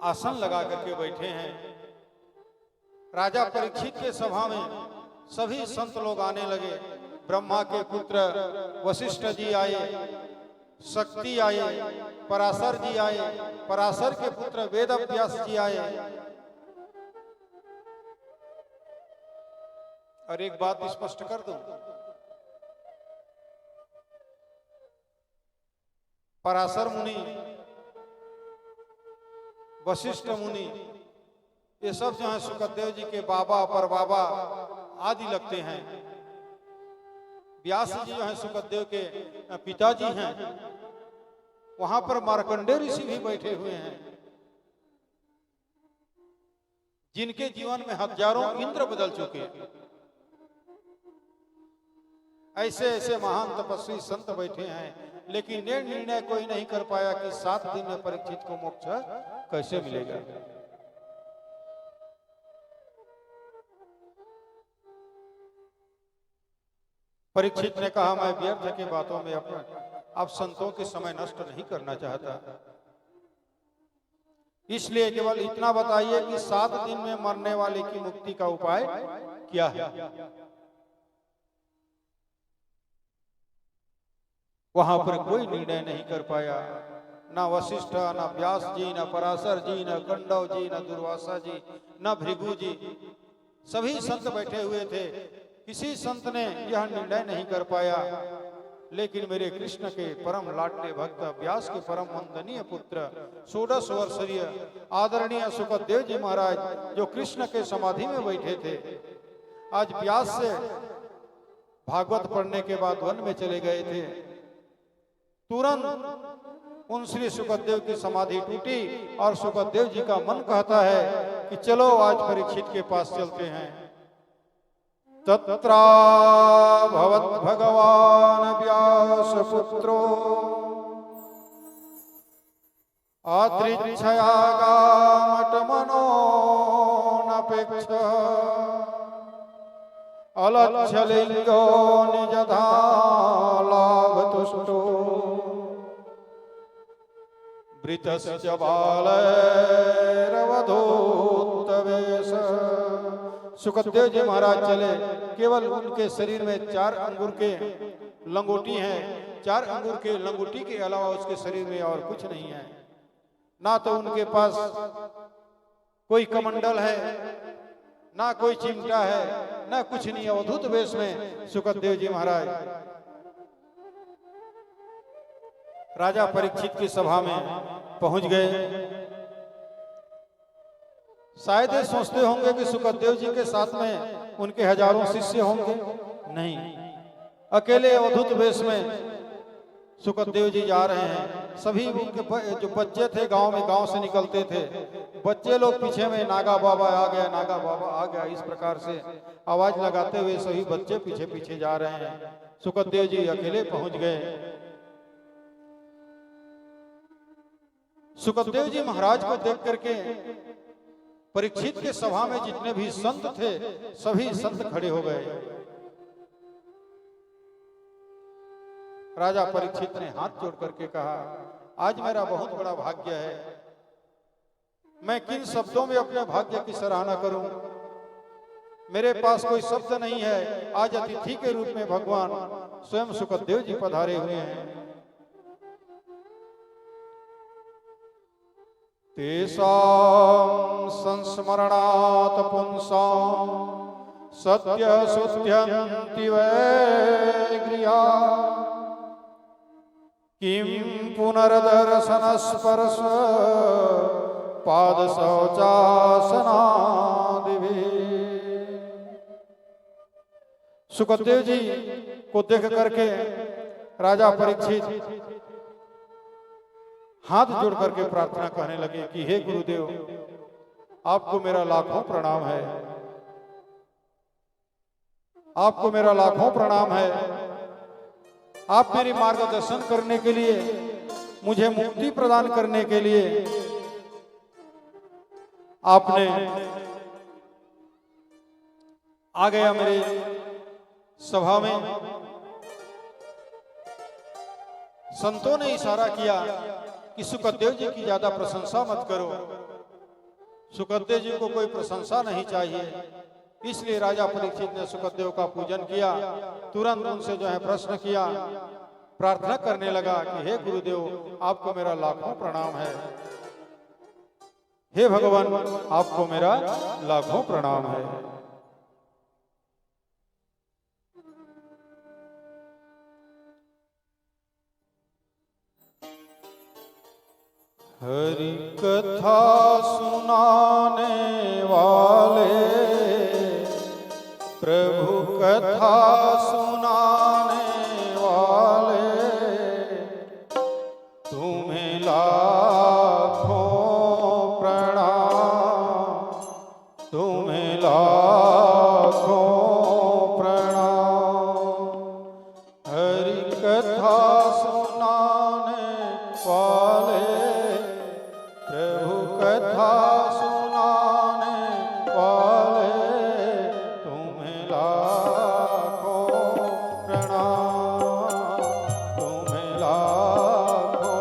आसन लगा करके बैठे हैं। राजा परीक्षित के सभा में सभी संत लोग आने लगे। ब्रह्मा के पुत्र वशिष्ठ जी आए, शक्ति आए, पराशर जी आए, पराशर के पुत्र वेद व्यास जी आए। और एक बात स्पष्ट कर दूं, पराशर मुनि, वशिष्ठ मुनि, ये सब जो है सुखदेव जी के बाबा पर बाबा आदि लगते हैं। व्यास जी जो है सुखदेव के पिताजी हैं। वहां पर मार्कंडेय ऋषि भी बैठे हुए हैं, जिनके जीवन में हजारों इंद्र बदल चुके हैं। ऐसे ऐसे महान तपस्वी संत बैठे हैं, लेकिन ये निर्णय कोई नहीं कर पाया कि 7 दिन में परीक्षित को मोक्ष कैसे मिलेगा। परीक्षित ने कहा मैं व्यर्थ की बातों में अपना आप संतों के समय नष्ट नहीं करना चाहता। इसलिए केवल इतना बताइए कि 7 दिन में मरने वाले की मुक्ति का उपाय क्या है। वहां पर कोई निर्णय नहीं कर पाया, ना वशिष्ठ, ना व्यास जी, ना पराशर जी, ना कंडव जी, ना दुर्वासा जी, ना भृगु जी। सभी संत बैठे हुए थे, किसी संत ने यह निर्णय नहीं कर पाया। लेकिन मेरे कृष्ण के परम लाडले भक्त व्यास के परम वंदनीय पुत्र 16 वर्षीय आदरणीय सुखदेव जी महाराज, जो कृष्ण के समाधि में बैठे थे, आज व्यास से भागवत पढ़ने के बाद वन में चले गए थे। तुरंत उन श्री सुखदेव की समाधि टूटी और सुखदेव जी का मन कहता है कि चलो आज परीक्षित के पास चलते हैं। तत्रा भवत् भगवान व्यास पुत्रो आत्रिच्छया गामट मनोनपेक्ष अलच्छलिंगो निजधा लाभतुष्टो वृतस्य बालैरवधूतवेश। सुखदेव जी महाराज चले, केवल उनके शरीर में 4 अंगूर के लंगोटी हैं। 4 अंगूर के लंगोटी के अलावा उसके शरीर में और कुछ नहीं है। ना तो उनके पास कोई कमंडल है, ना कोई चिमटा है, ना कुछ नहीं। अवधूत वेश में सुखदेव जी महाराज राजा परीक्षित की सभा में पहुंच गए। शायद ये सोचते होंगे कि सुखदेव जी के साथ में उनके हजारों शिष्य होंगे, नहीं, अकेले अवधूत वेश में सुखदेव जी जा रहे हैं। सभी उनके जो बच्चे थे गांव से निकलते थे, बच्चे लोग पीछे में नागा बाबा आ गया, नागा बाबा आ गया, इस प्रकार से आवाज लगाते हुए सभी बच्चे पीछे पीछे जा रहे हैं। सुखदेव जी अकेले पहुंच गए। सुखदेव जी महाराज को देख करके परीक्षित के सभा में जितने भी संत थे, सभी संत खड़े हो गए। राजा परीक्षित ने हाथ जोड़ करके कहा, आज मेरा बहुत बड़ा भाग्य है, मैं किन शब्दों में अपने भाग्य की सराहना करूं। मेरे पास कोई शब्द नहीं है। आज अतिथि के रूप में भगवान स्वयं सुखदेव जी पधारे हुए हैं। तेषां संस्मरणात् पुंसां सत्य शुद्ध्यन्ति वै गृहा किं पुनर्दर्शनस्पर्श पाद शौचासनादिभिः। सुखदेव जी को देख करके राजा परीक्षित हाथ जोड़ करके प्रार्थना करने लगे कि हे गुरुदेव, आपको मेरा लाखों प्रणाम है, आपको मेरा लाखों प्रणाम है। आप मेरी मार्गदर्शन करने के लिए, मुझे मुक्ति प्रदान करने के लिए आपने आ गया मेरे सभा में। संतों ने इशारा किया कि सुखदेव जी की ज्यादा प्रशंसा मत करो, सुखदेव जी को कोई प्रशंसा नहीं चाहिए। इसलिए राजा परीक्षित ने सुखदेव का पूजन किया। तुरंत उनसे जो है प्रश्न किया, प्रार्थना करने लगा कि हे गुरुदेव, आपको मेरा लाखों प्रणाम है, हे भगवान, आपको मेरा लाखों प्रणाम है। हरि कथा सुनाने वाले, प्रभु कथा सुनाने वाले, तुम्हें लाखों प्रणाम, तुम्हें लाखों प्रणाम। हरि कथा सुनाने वाले, प्रभु कथा सुनाने वाले, तुम्हें लाखों प्रणाम, तुम्हें लाखों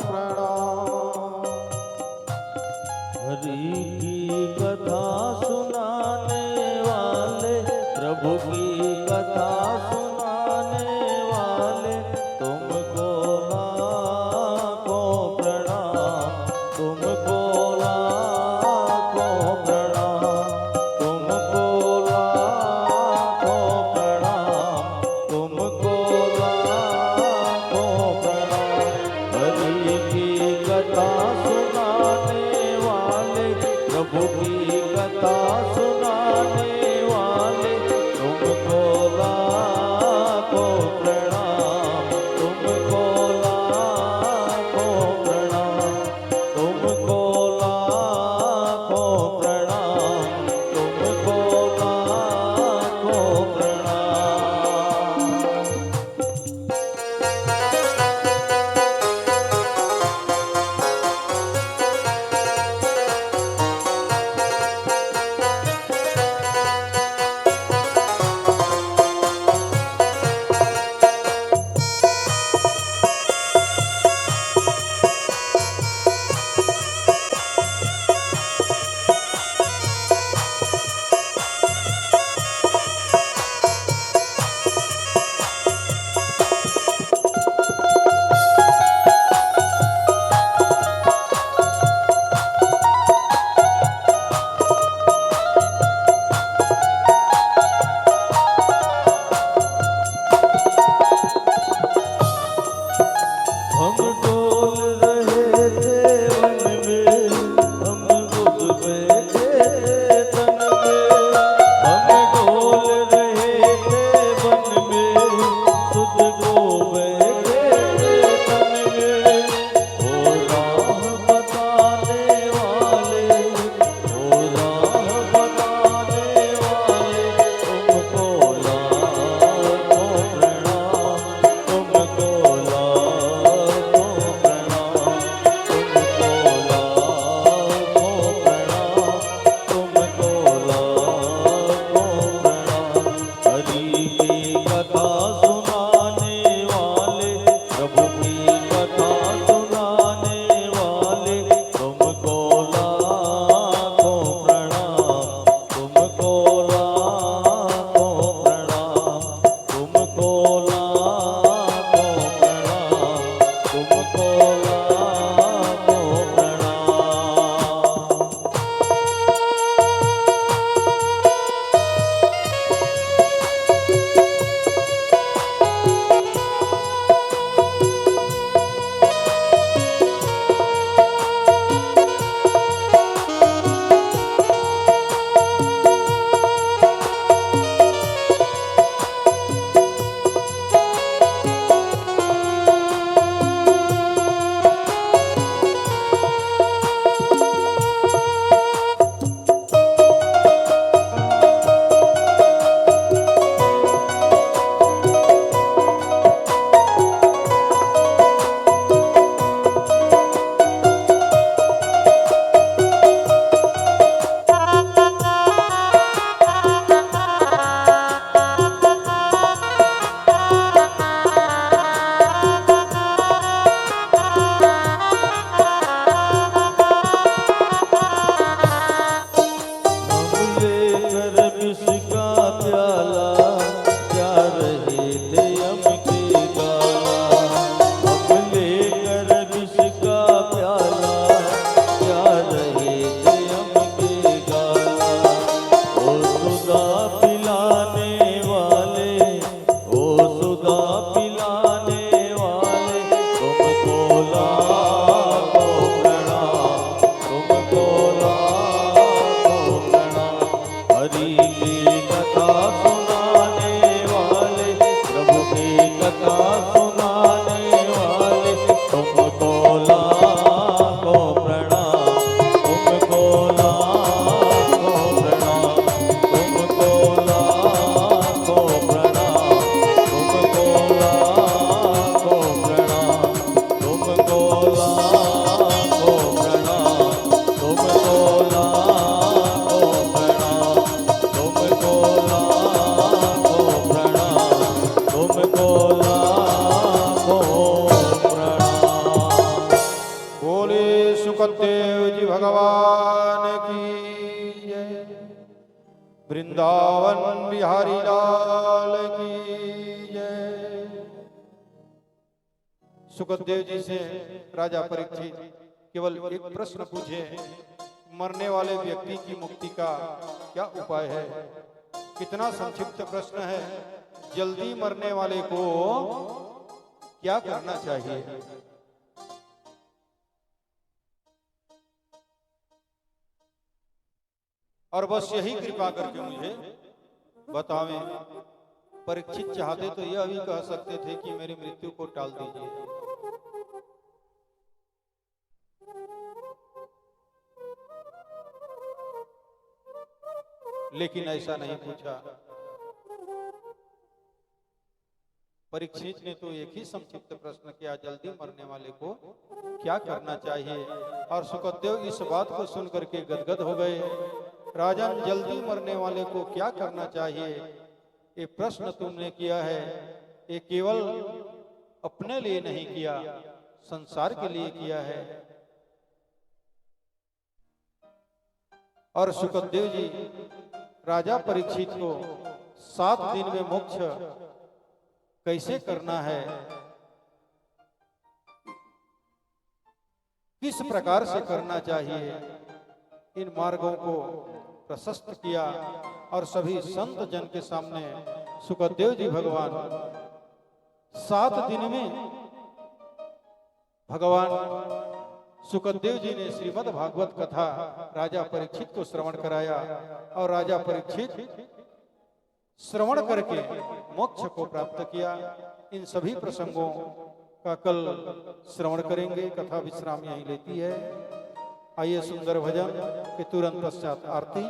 प्रणाम।
हरि की कथा सुनाने वाले, प्रभु की कथा सुनाने वाले, तुमको लाखों प्रणाम, तुमको लाखों प्रणाम, तुमको लाखों प्रणाम, तुमको लाखों प्रणाम। हरि की कथा सुनाने वाले, प्रभु की कथा सुनाने वाले, तुमको लाखों प्रणाम, तुमको लाखों प्रणाम, तुमको लाखों प्रणाम, तुमको लाखों प्रणाम।
जी भगवान की जय। वृंदावन बिहारी लाल की जय। सुखदेव जी से राजा परीक्षित केवल एक प्रश्न पूछे, मरने वाले व्यक्ति की मुक्ति का क्या उपाय है? कितना संक्षिप्त प्रश्न है। जल्दी मरने वाले को क्या करना चाहिए? और बस यही कृपा करके मुझे बतावें। परीक्षित चाहते तो यह भी कह सकते थे कि मेरी मृत्यु को टाल दीजिए, लेकिन ऐसा नहीं पूछा। परीक्षित ने तो एक ही संक्षिप्त प्रश्न किया, जल्दी मरने वाले को क्या करना चाहिए? और सुखदेव इस बात को सुनकर के गदगद हो गए। राजन, जल्दी मरने वाले को क्या करना चाहिए? ये प्रश्न तुमने किया है, ये केवल अपने लिए नहीं किया, संसार के लिए किया है। और सुखदेव जी राजा परीक्षित को 7 दिन में मोक्ष कैसे करना है, किस प्रकार से करना चाहिए, इन मार्गों को प्रशस्त किया। और सभी संत जन के सामने सुखदेव जी भगवान 7 दिन में भगवान सुखदेव जी ने श्रीमद् भागवत कथा राजा परीक्षित को श्रवण कराया। और राजा परीक्षित श्रवण करके मोक्ष को प्राप्त किया। इन सभी प्रसंगों का कल श्रवण करेंगे। कथा विश्राम यहीं लेती है। आइए सुंदर भजन के तुरंत पश्चात आरती।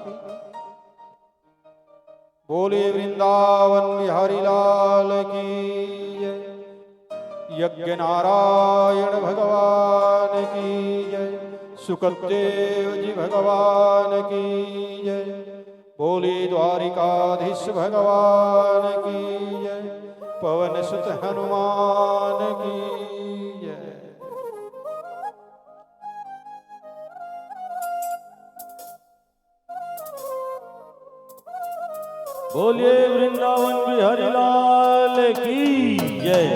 बोले वृंदावन बिहारी लाल की जय। यज्ञ नारायण भगवान की जय। सुखदेव जी भगवान की जय। बोले द्वारिकाधीश भगवान की जय। पवन सुत हनुमान की जय।
बोलिए वृंदावन बिहारी लाल की जय।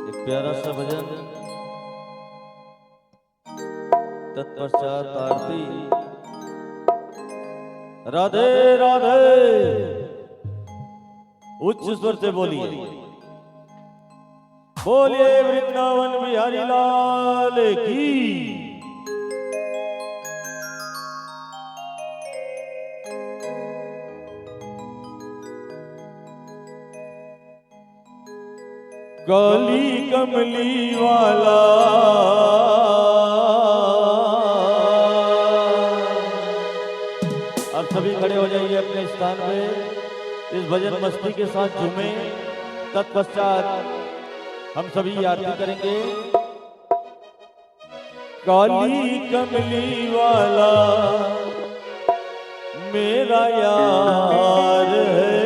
एक प्यारा सा भजन, तत्पश्चात आरती। राधे राधे उच्च स्वर से बोलिए। बोलिए वृंदावन बिहारी लाल की। काली कमली वाला अब सभी खड़े हो जाइए अपने स्थान पे। इस भजन मस्ती के साथ झूमें। तत्पश्चात हम सभी आरती करेंगे। काली कमली वाला मेरा यार है।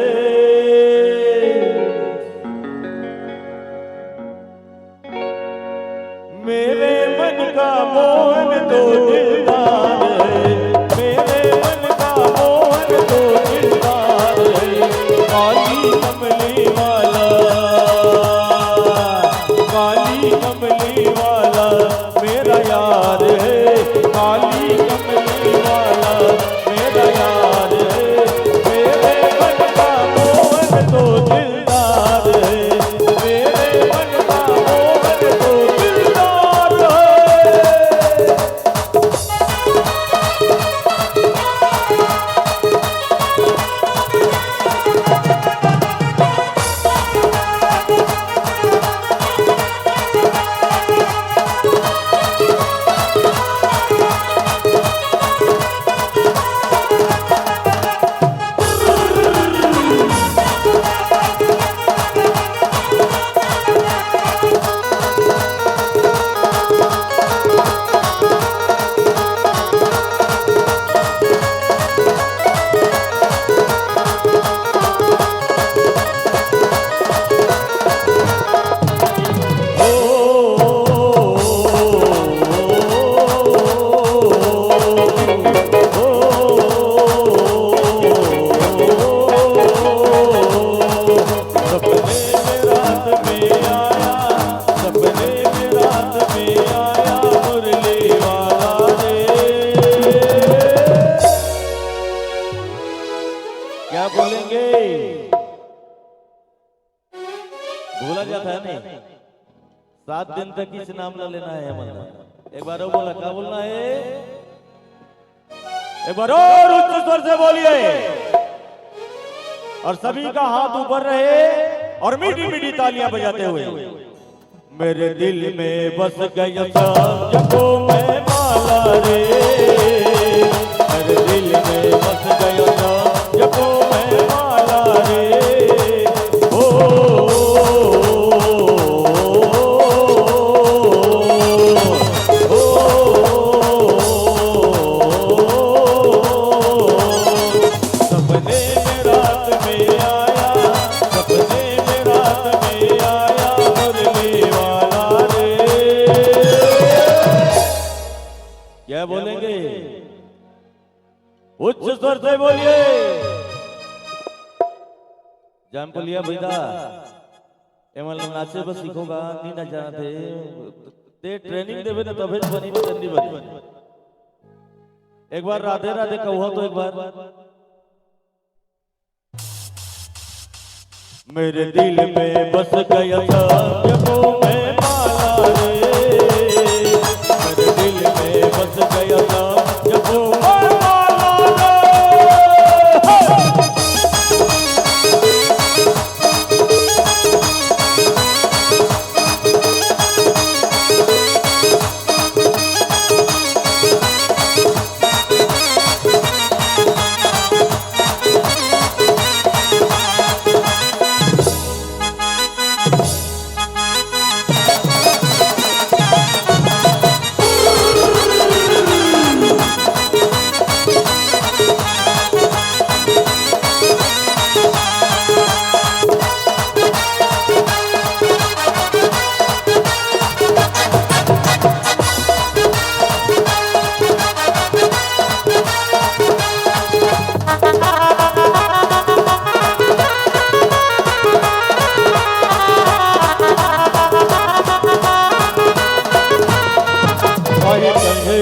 मेरे मन का मोहन तो दिलदार है। मेरे मन का मोहन तो दिलदार है। काली कमली वाला, काली कमली वाला मेरा यार है। काली कमली वाला मेरा यार है। मेरे मन का मोहन तो दिलदार है। मेरे मन का मोहन तो दिलदार है। 7 दिन तक इस नाम ना लेना है मतलब। एक बार और बोला, क्या बोलना है? एक बार और उच्च स्वर से बोलिए, और सभी का हाथ ऊपर रहे और मीठी मीठी तालियां बजाते हुए। मेरे दिल में बस गया सबको मैं माला रे, मेरे दिल में बस गया सबको मैं माला रे। ओ क्या बोलेंगे? उच्च स्वर से बोलिए। जान को लिया भैया एमल नाचे बस सीखोगा नहीं ना जानते ते ट्रेनिंग देवे ना तबे बनी बनी बनी। एक बार राधे राधे कहो तो एक बार। मेरे दिल में बस गया सबको मैं माला रे, मेरे दिल में बस गया सबको मैं माला रे।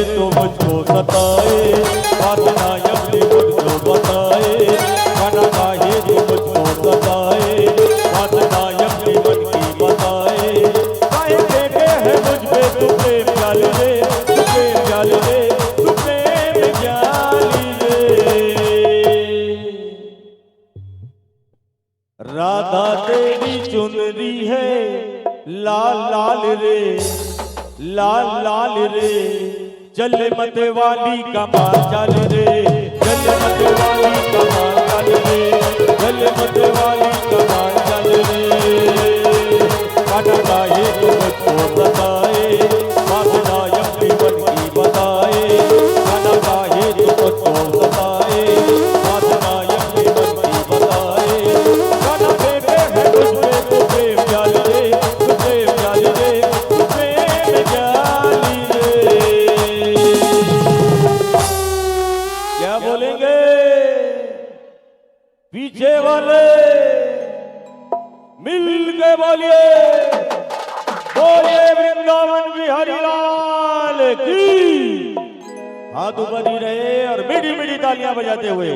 तो मुझको सताए बात ना अपनी मुझको बताए, गाना गाए तो मुझको सताए बात ना अपनी मन की बताए। काहे देखे है मुझ पे तू प्रेम जाली रे, तू प्रेम जाली रे, तू प्रेम जाली रे। राधा तेरी चुनरी है लाल लाल रे, लाल लाल रे। चल मत वाली कमाल चल रे, चल मत वाली कमाल चल रे, चल मत वाली कमाल चल रे। गाना गाए तो मुझको बताए बात ना अपनी मन की बताए, गाना गाए तो मुझको बताए बात ना अपनी मन की बताए। गाना बेटे है मुझ पे तू प्रेम जाल रे, तू प्रेम जाल रे, तू प्रेम जाली रे। क्या बोलेंगे पीछे वाले? मिल के बोलिए, बोलिए वृंदावन बिहारी लाल की। हाथ ऊपर ही रहे और मीठी मीठी तालियां बजाते हुए।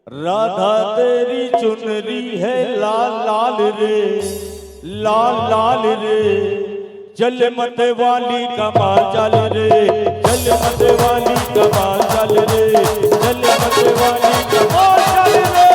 राधा तेरी चुनरी है लाल लाल रे, लाल लाल रे। चल मत वाली कमाल चल रे, चल मत वाली कमाल चल रे, चल मत वाली कमाल चल रे।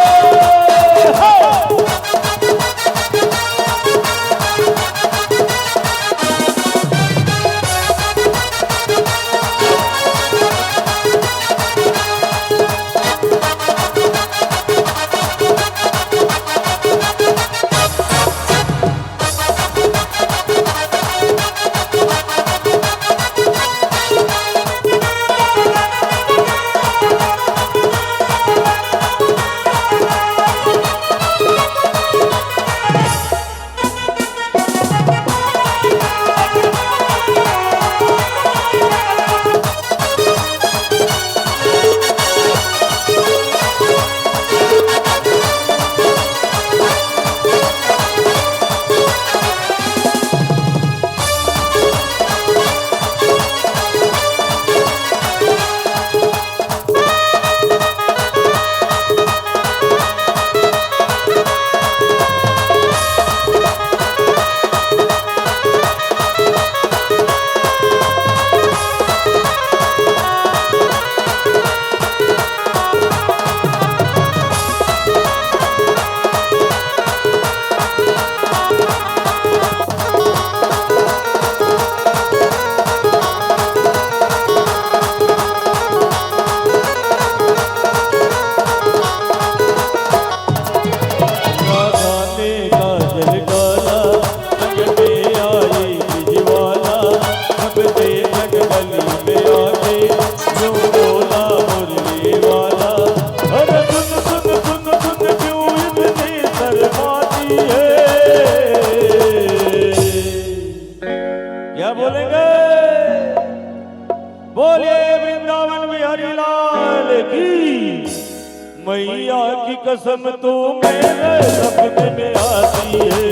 बोलेंगे? बोलिए वृंदावन बिहारी लाल की। मैया की कसम तू मेरे सपने में आती है,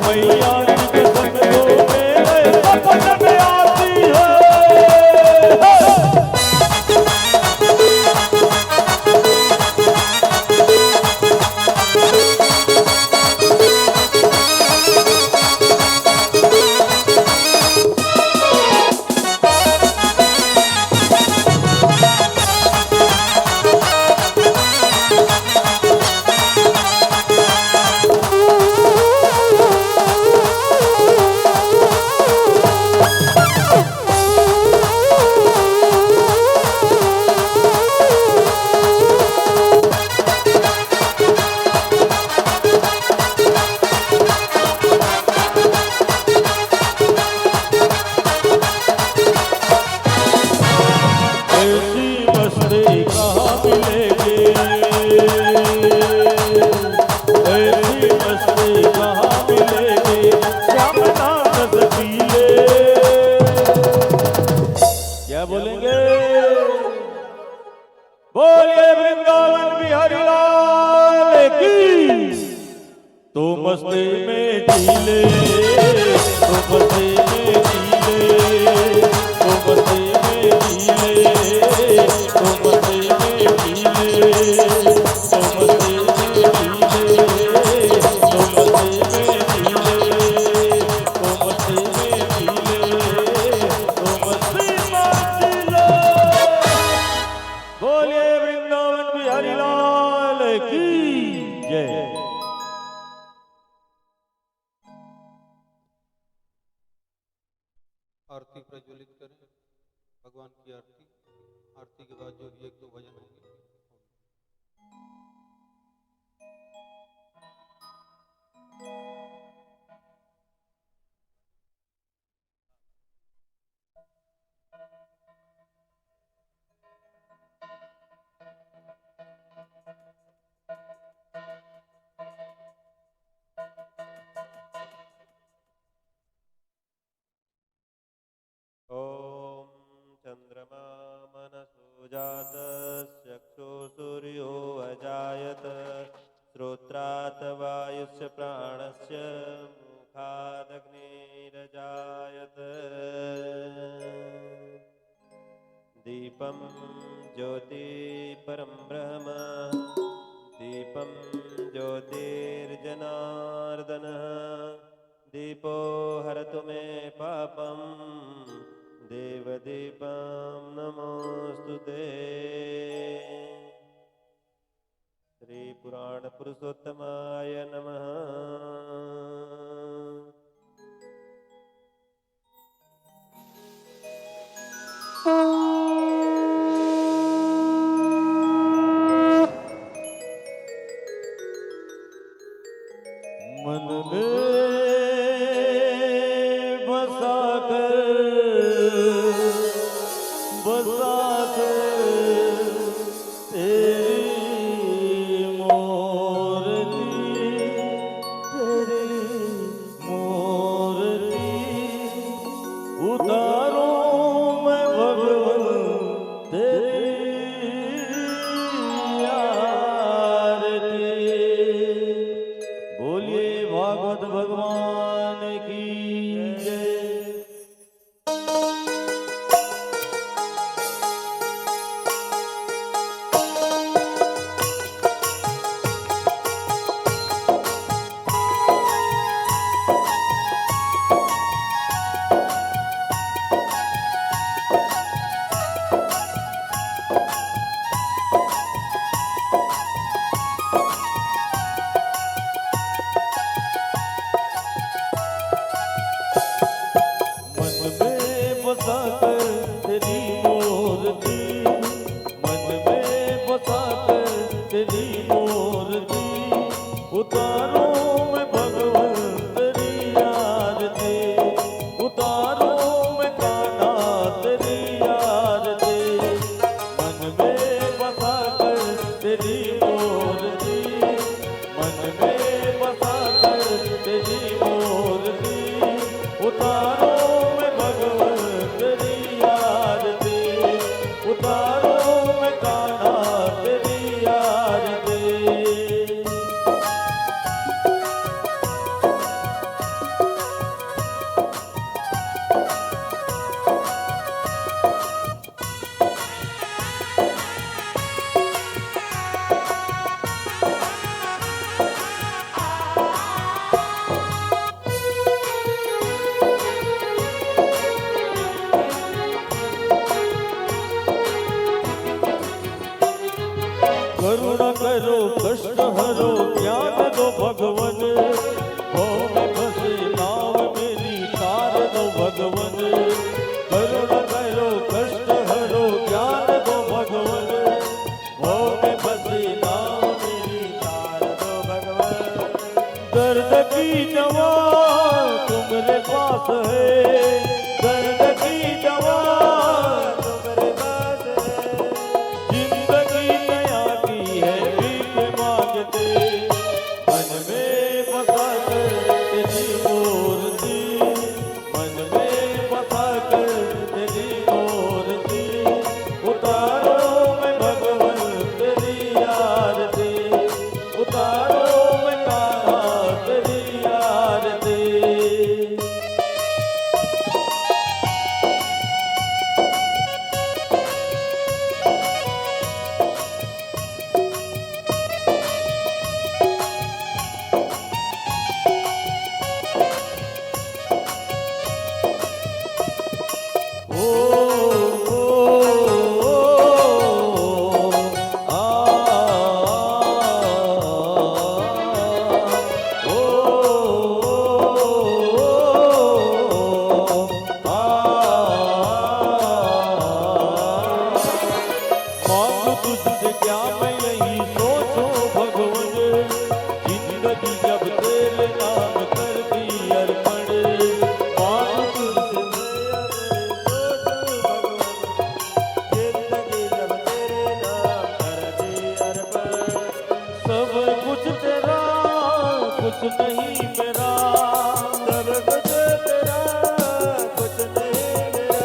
मैया की कसम तू मेरे सपने में आती है। क्या बोलेंगे? बोलिए वृंदावन बिहारी लाल की। तो मस्ती में झीले, तो मस्ती में झीले, तो मस्ती में झीले, तो मस्ती में झीले, तो मस्ती में झीले, तो मस्ती में झीले, तो मस्ती में झीले, तो मस्ती में झीले। बोलिए वृंदावन बिहारी लाल की जय।
आरती प्रज्वलित करें, भगवान की आरती। आरती के बाद जो भी एक दो भजन होंगे।
ॐ चन्द्रमा मनसो जातश्चक्षु सूर्यो अजायत श्रोत्रात् वायुश्च प्राणस्य मुखादग्निरजायत। दीपं ज्योति परं ब्रह्म दीपं ज्योतिर्जनार्दनः दीपो हरतु मे पापं देवदीपं नमोऽस्तुते। श्री पुराण पुरुषोत्तमाय नमः।
मन में बसाकर तेरी मूर्ति उतारो मैं भगवान तेरी आरती। बोलिए भागवत भगवान की जय। उतारो मैं भगवान तेरी आरती, उतारो मैं कान्हा तेरी आरती। मन में बसा कर तेरी मूर्ति, मन में बसा कर तेरी मूर्ति, उतारो दो भगवन, करुण करो कष्ट हरो ज्ञान दो भगवन, भोग में बसी नाम मेरी
तार दो भगवान।
दर्द की दवा तुम्हारे पास है, दर्द की दवा
तुम्हारे पास है।
जिंदगी नया की है भीख मांगते, मन में बसा कर तेरी मूर्ति, मन में बसा कर तेरी मूर्ति, उतारो मैं भगवन तेरी आरती, उतारो मैं कान्हा तेरी आरती। ओ आ मांगू तुझसे क्या मैं यही सोचूं भगवन, जिंदगी जब तेरे नाम कर दी अर्पण, मांगू तुझसे
जिंदगी जब तेरे नाम कर दी अर्पण।
सब कुछ तेरा कुछ नहीं मेरा,
सब कुछ तेरा कुछ नहीं मेरा।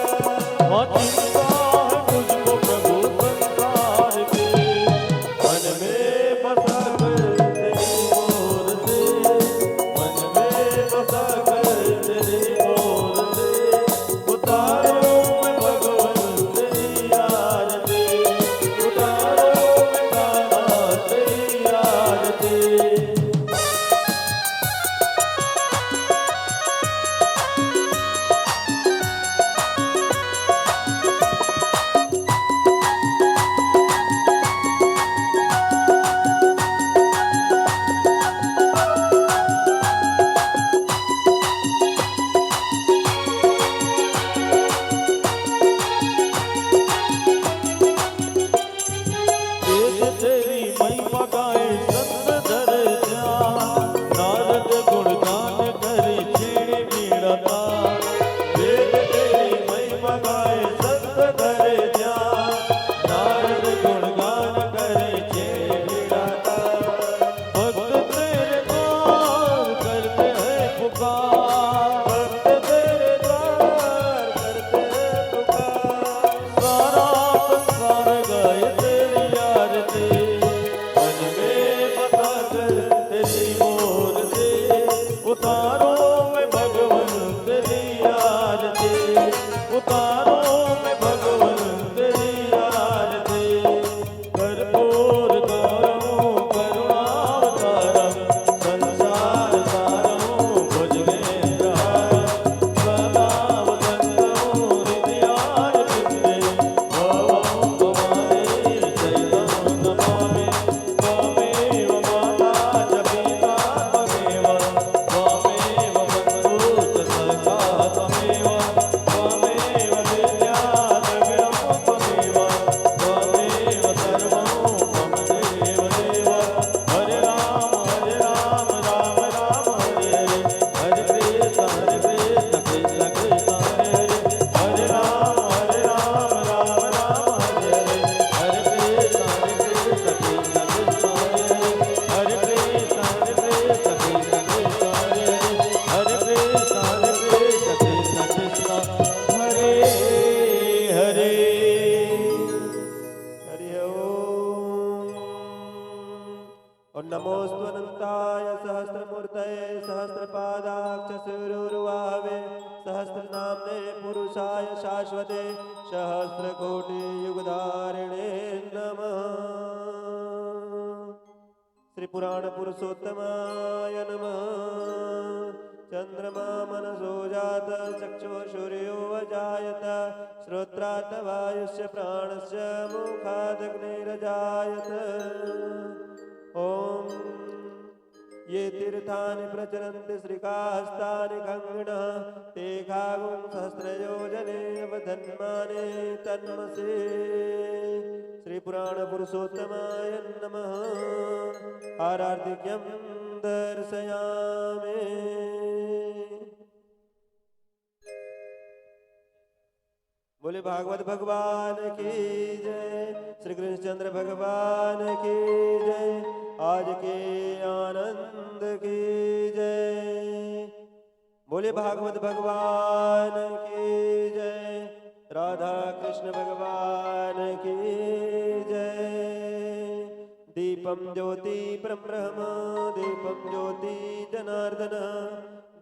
हाँ चिंता है मुझको प्रभु संसार के, मन में बसा कर तेरी मूर्ति, मन में बसा कर तेरी मूर्ति, उतारो मैं भगवन तेरी आरती, उतारो मैं कान्हा तेरी आरती। वेद तेरी महिमा गाए संत धरे ध्यान, नारद गुणगान करे छेड़े बीड़ा तान।
वेद तेरी महिमा गाए संत धरे ध्यान,
नारद गुणगान करे छेड़े बीड़ा तान। भक्त तेरे द्वार करते हैं पुकार,
भक्त तेरे द्वार करते हैं पुकार।
सारा संसार गाए तेरी आरती, मन में बसा कर तेरी मूर्ति, उतारो मैं भगवन तेरी आरती, उतारो मैं भगवन तेरी आरती। कर्पूर गौरवं करुणावतारं, संसार सारं भुजगेन्द्रहारं, सदा वदन्तं हृदयारविन्दे, भवं भवानी चैतं नमामि। त्वमेव माता च पिता त्वमेव, त्वमेव बन्धुः च सखा त्वमेव, त्वमेव विद्या द्रविणं त्वमेव, त्वमेव सर्वं मम देव देव। हरे राम राम राम हरे हरे, हरे कृष्ण कृष्ण कृष्ण हरे हरे, हरे राम राम राम हरे हरे, हरे कृष्ण कृष्ण कृष्ण हरे हरे, हरे कृष्ण कृष्ण कृष्ण हरे हरे, हरे कृष्ण कृष्ण कृष्ण हरे हरे।
हरि ओम। और नमोस्तु अनंताय सहस्रमूर्तये सहस्रपादाक्ष शिरोरुवाहवे सहस्रनाम्ने पुरुषाय शाश्वते सहस्रकोटि युगधारिणे नमः। श्री पुराण पुरुषोत्तमाय नमः। चंद्रमा मनसो जात चक्षुः सूर्यो अजायत श्रोत्रात् वायुस्य प्राणस्य मुखादग्निरजायत। ओम ये तीर्थानि प्रचरन्ति श्रीकाहस्तानि गङ्गिणः ते खागुं सहस्रयोजने वधन्माने तन्मसे। श्री पुराण पुरुषोत्तमाय नमः। आरार्तिक्यं दर्शयामि। बोले भागवत भगवान की जय, श्री कृष्णचंद्र भगवान की जय, आज के आनंद की जय। बोले भागवत भगवान की जय, राधा कृष्ण भगवान की जय। दीपम ज्योति परब्रह्म, दीपम ज्योति जनार्दन,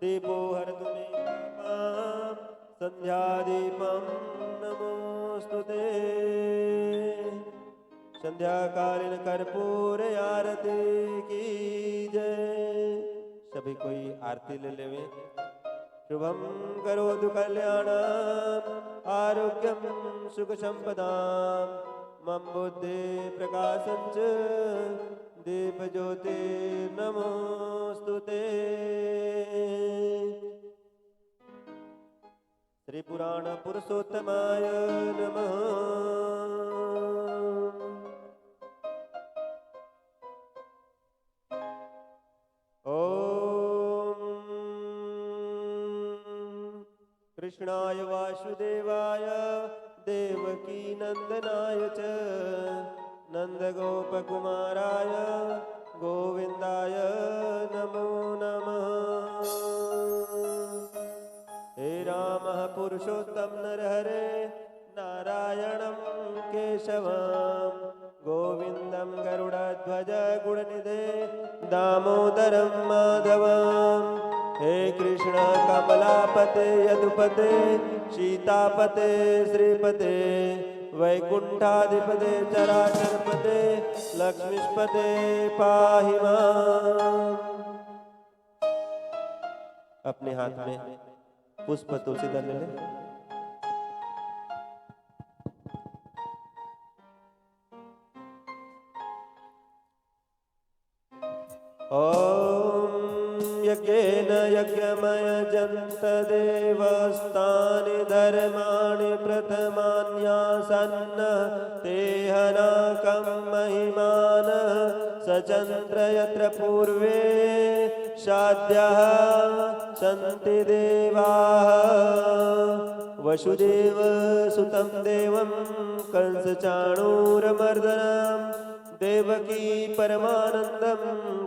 दीपो हरतु मे पापं, संध्यादीपं नमोस्तुते। संध्याकालीन कर्पूर आरती की जय। सभी कोई आरती ले लेवे। शुभम करोतु कल्याणम, आरोग्यम सुख संपदाम, मम बुद्धि प्रकाशंच, दीप ज्योति नमोस्तुते। श्री पुराण पुरुषोत्तमाय नमः। ओम कृष्णाय वासुदेवाय देवकी नंदनाय च नंदगोपकुमाराय गोविंदाय नमो नमः। हे राम पुरुषोत्तम नरहरे नारायणं केशवं गोविंदं गरुड़ध्वज गुणनिधे दामोदरं माधवं। हे कृष्ण कमलापते यदुपते सीतापते श्रीपते वैकुंठाधिपते चराचरपते लक्ष्मीपते पाहि माम्। अपने हाथ में पुष्प तुलसी दल ले। ओम यज्ञेन यज्ञमय जन्त देवस्तानि धर्माणि प्रथमान्यासन्न तेहनाकं महिमान सचन्द्र यत्र पूर्वे साध्याः सन्ति देवाः। वसुदेव सुतं देवं कंसचाणूरमर्दनं देवकी परमानन्दं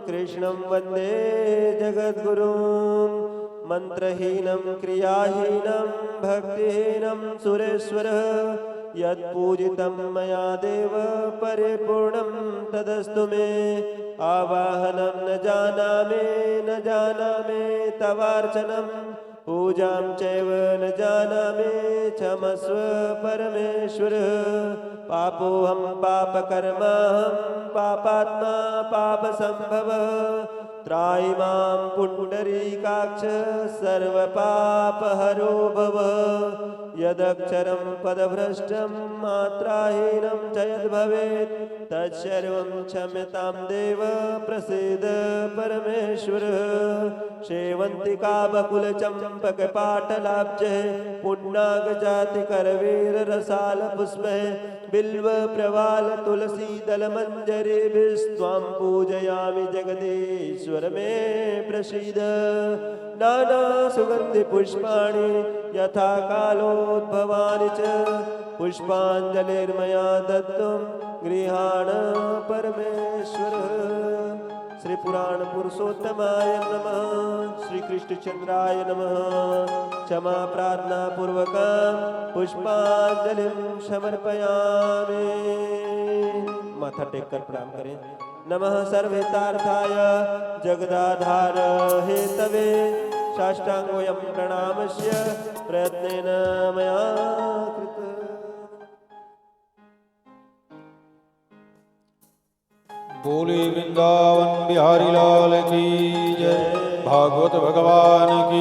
कृष्णं वन्दे जगद्गुरुं। मन्त्रहीनं क्रियाहीनं भक्तिहीनं सुरेश्वरः यत्पूजितं मया देव परिपूर्णं तदस्तु मे। आवाहनं न जानामि तवार्चनं पूजां चैव न जानामि क्षमस्व परमेश्वर। पापोऽहं पापकर्माहं पापात्मा पापसम्भवः त्राहि मां पुण्डरीकाक्ष सर्वपापहरो भव। यदक्षरं पदभ्रष्टं मात्राहीनं च यद्भवेत् तत्सर्वं क्षम्यतां देव प्रसीद परमेश्वर। शेवन्तिका बकुलचम्पकपाटलाब्जे पुण्णागजातिकरवीररसालपुष्पे बिल्वप्रवाल तुलसीदलमञ्जरीभिस्त्वां पूजयामि जगदीश्वर मे प्रसीद। नानासुगन्धिपुष्पाणि यथा कालोद्भवानि च पुष्पाञ्जलिर्मया दत्तं गृहाण परमेश्वर। श्री पुराण पुरुषोत्तमाय नमः। श्री कृष्णचंद्राय नमः। क्षमा प्रार्थना पूर्वकं पुष्पांजलिं समर्पयामि। माथा टेक कर प्रणाम करें। नमः सर्वेतार्थाय जगदाधार हेतवे साष्टांगोऽयं प्रणामस्य प्रयत्नेन मया कृतः।
बोले वृंदावन बिहारी लाल की जय। भागवत भगवान की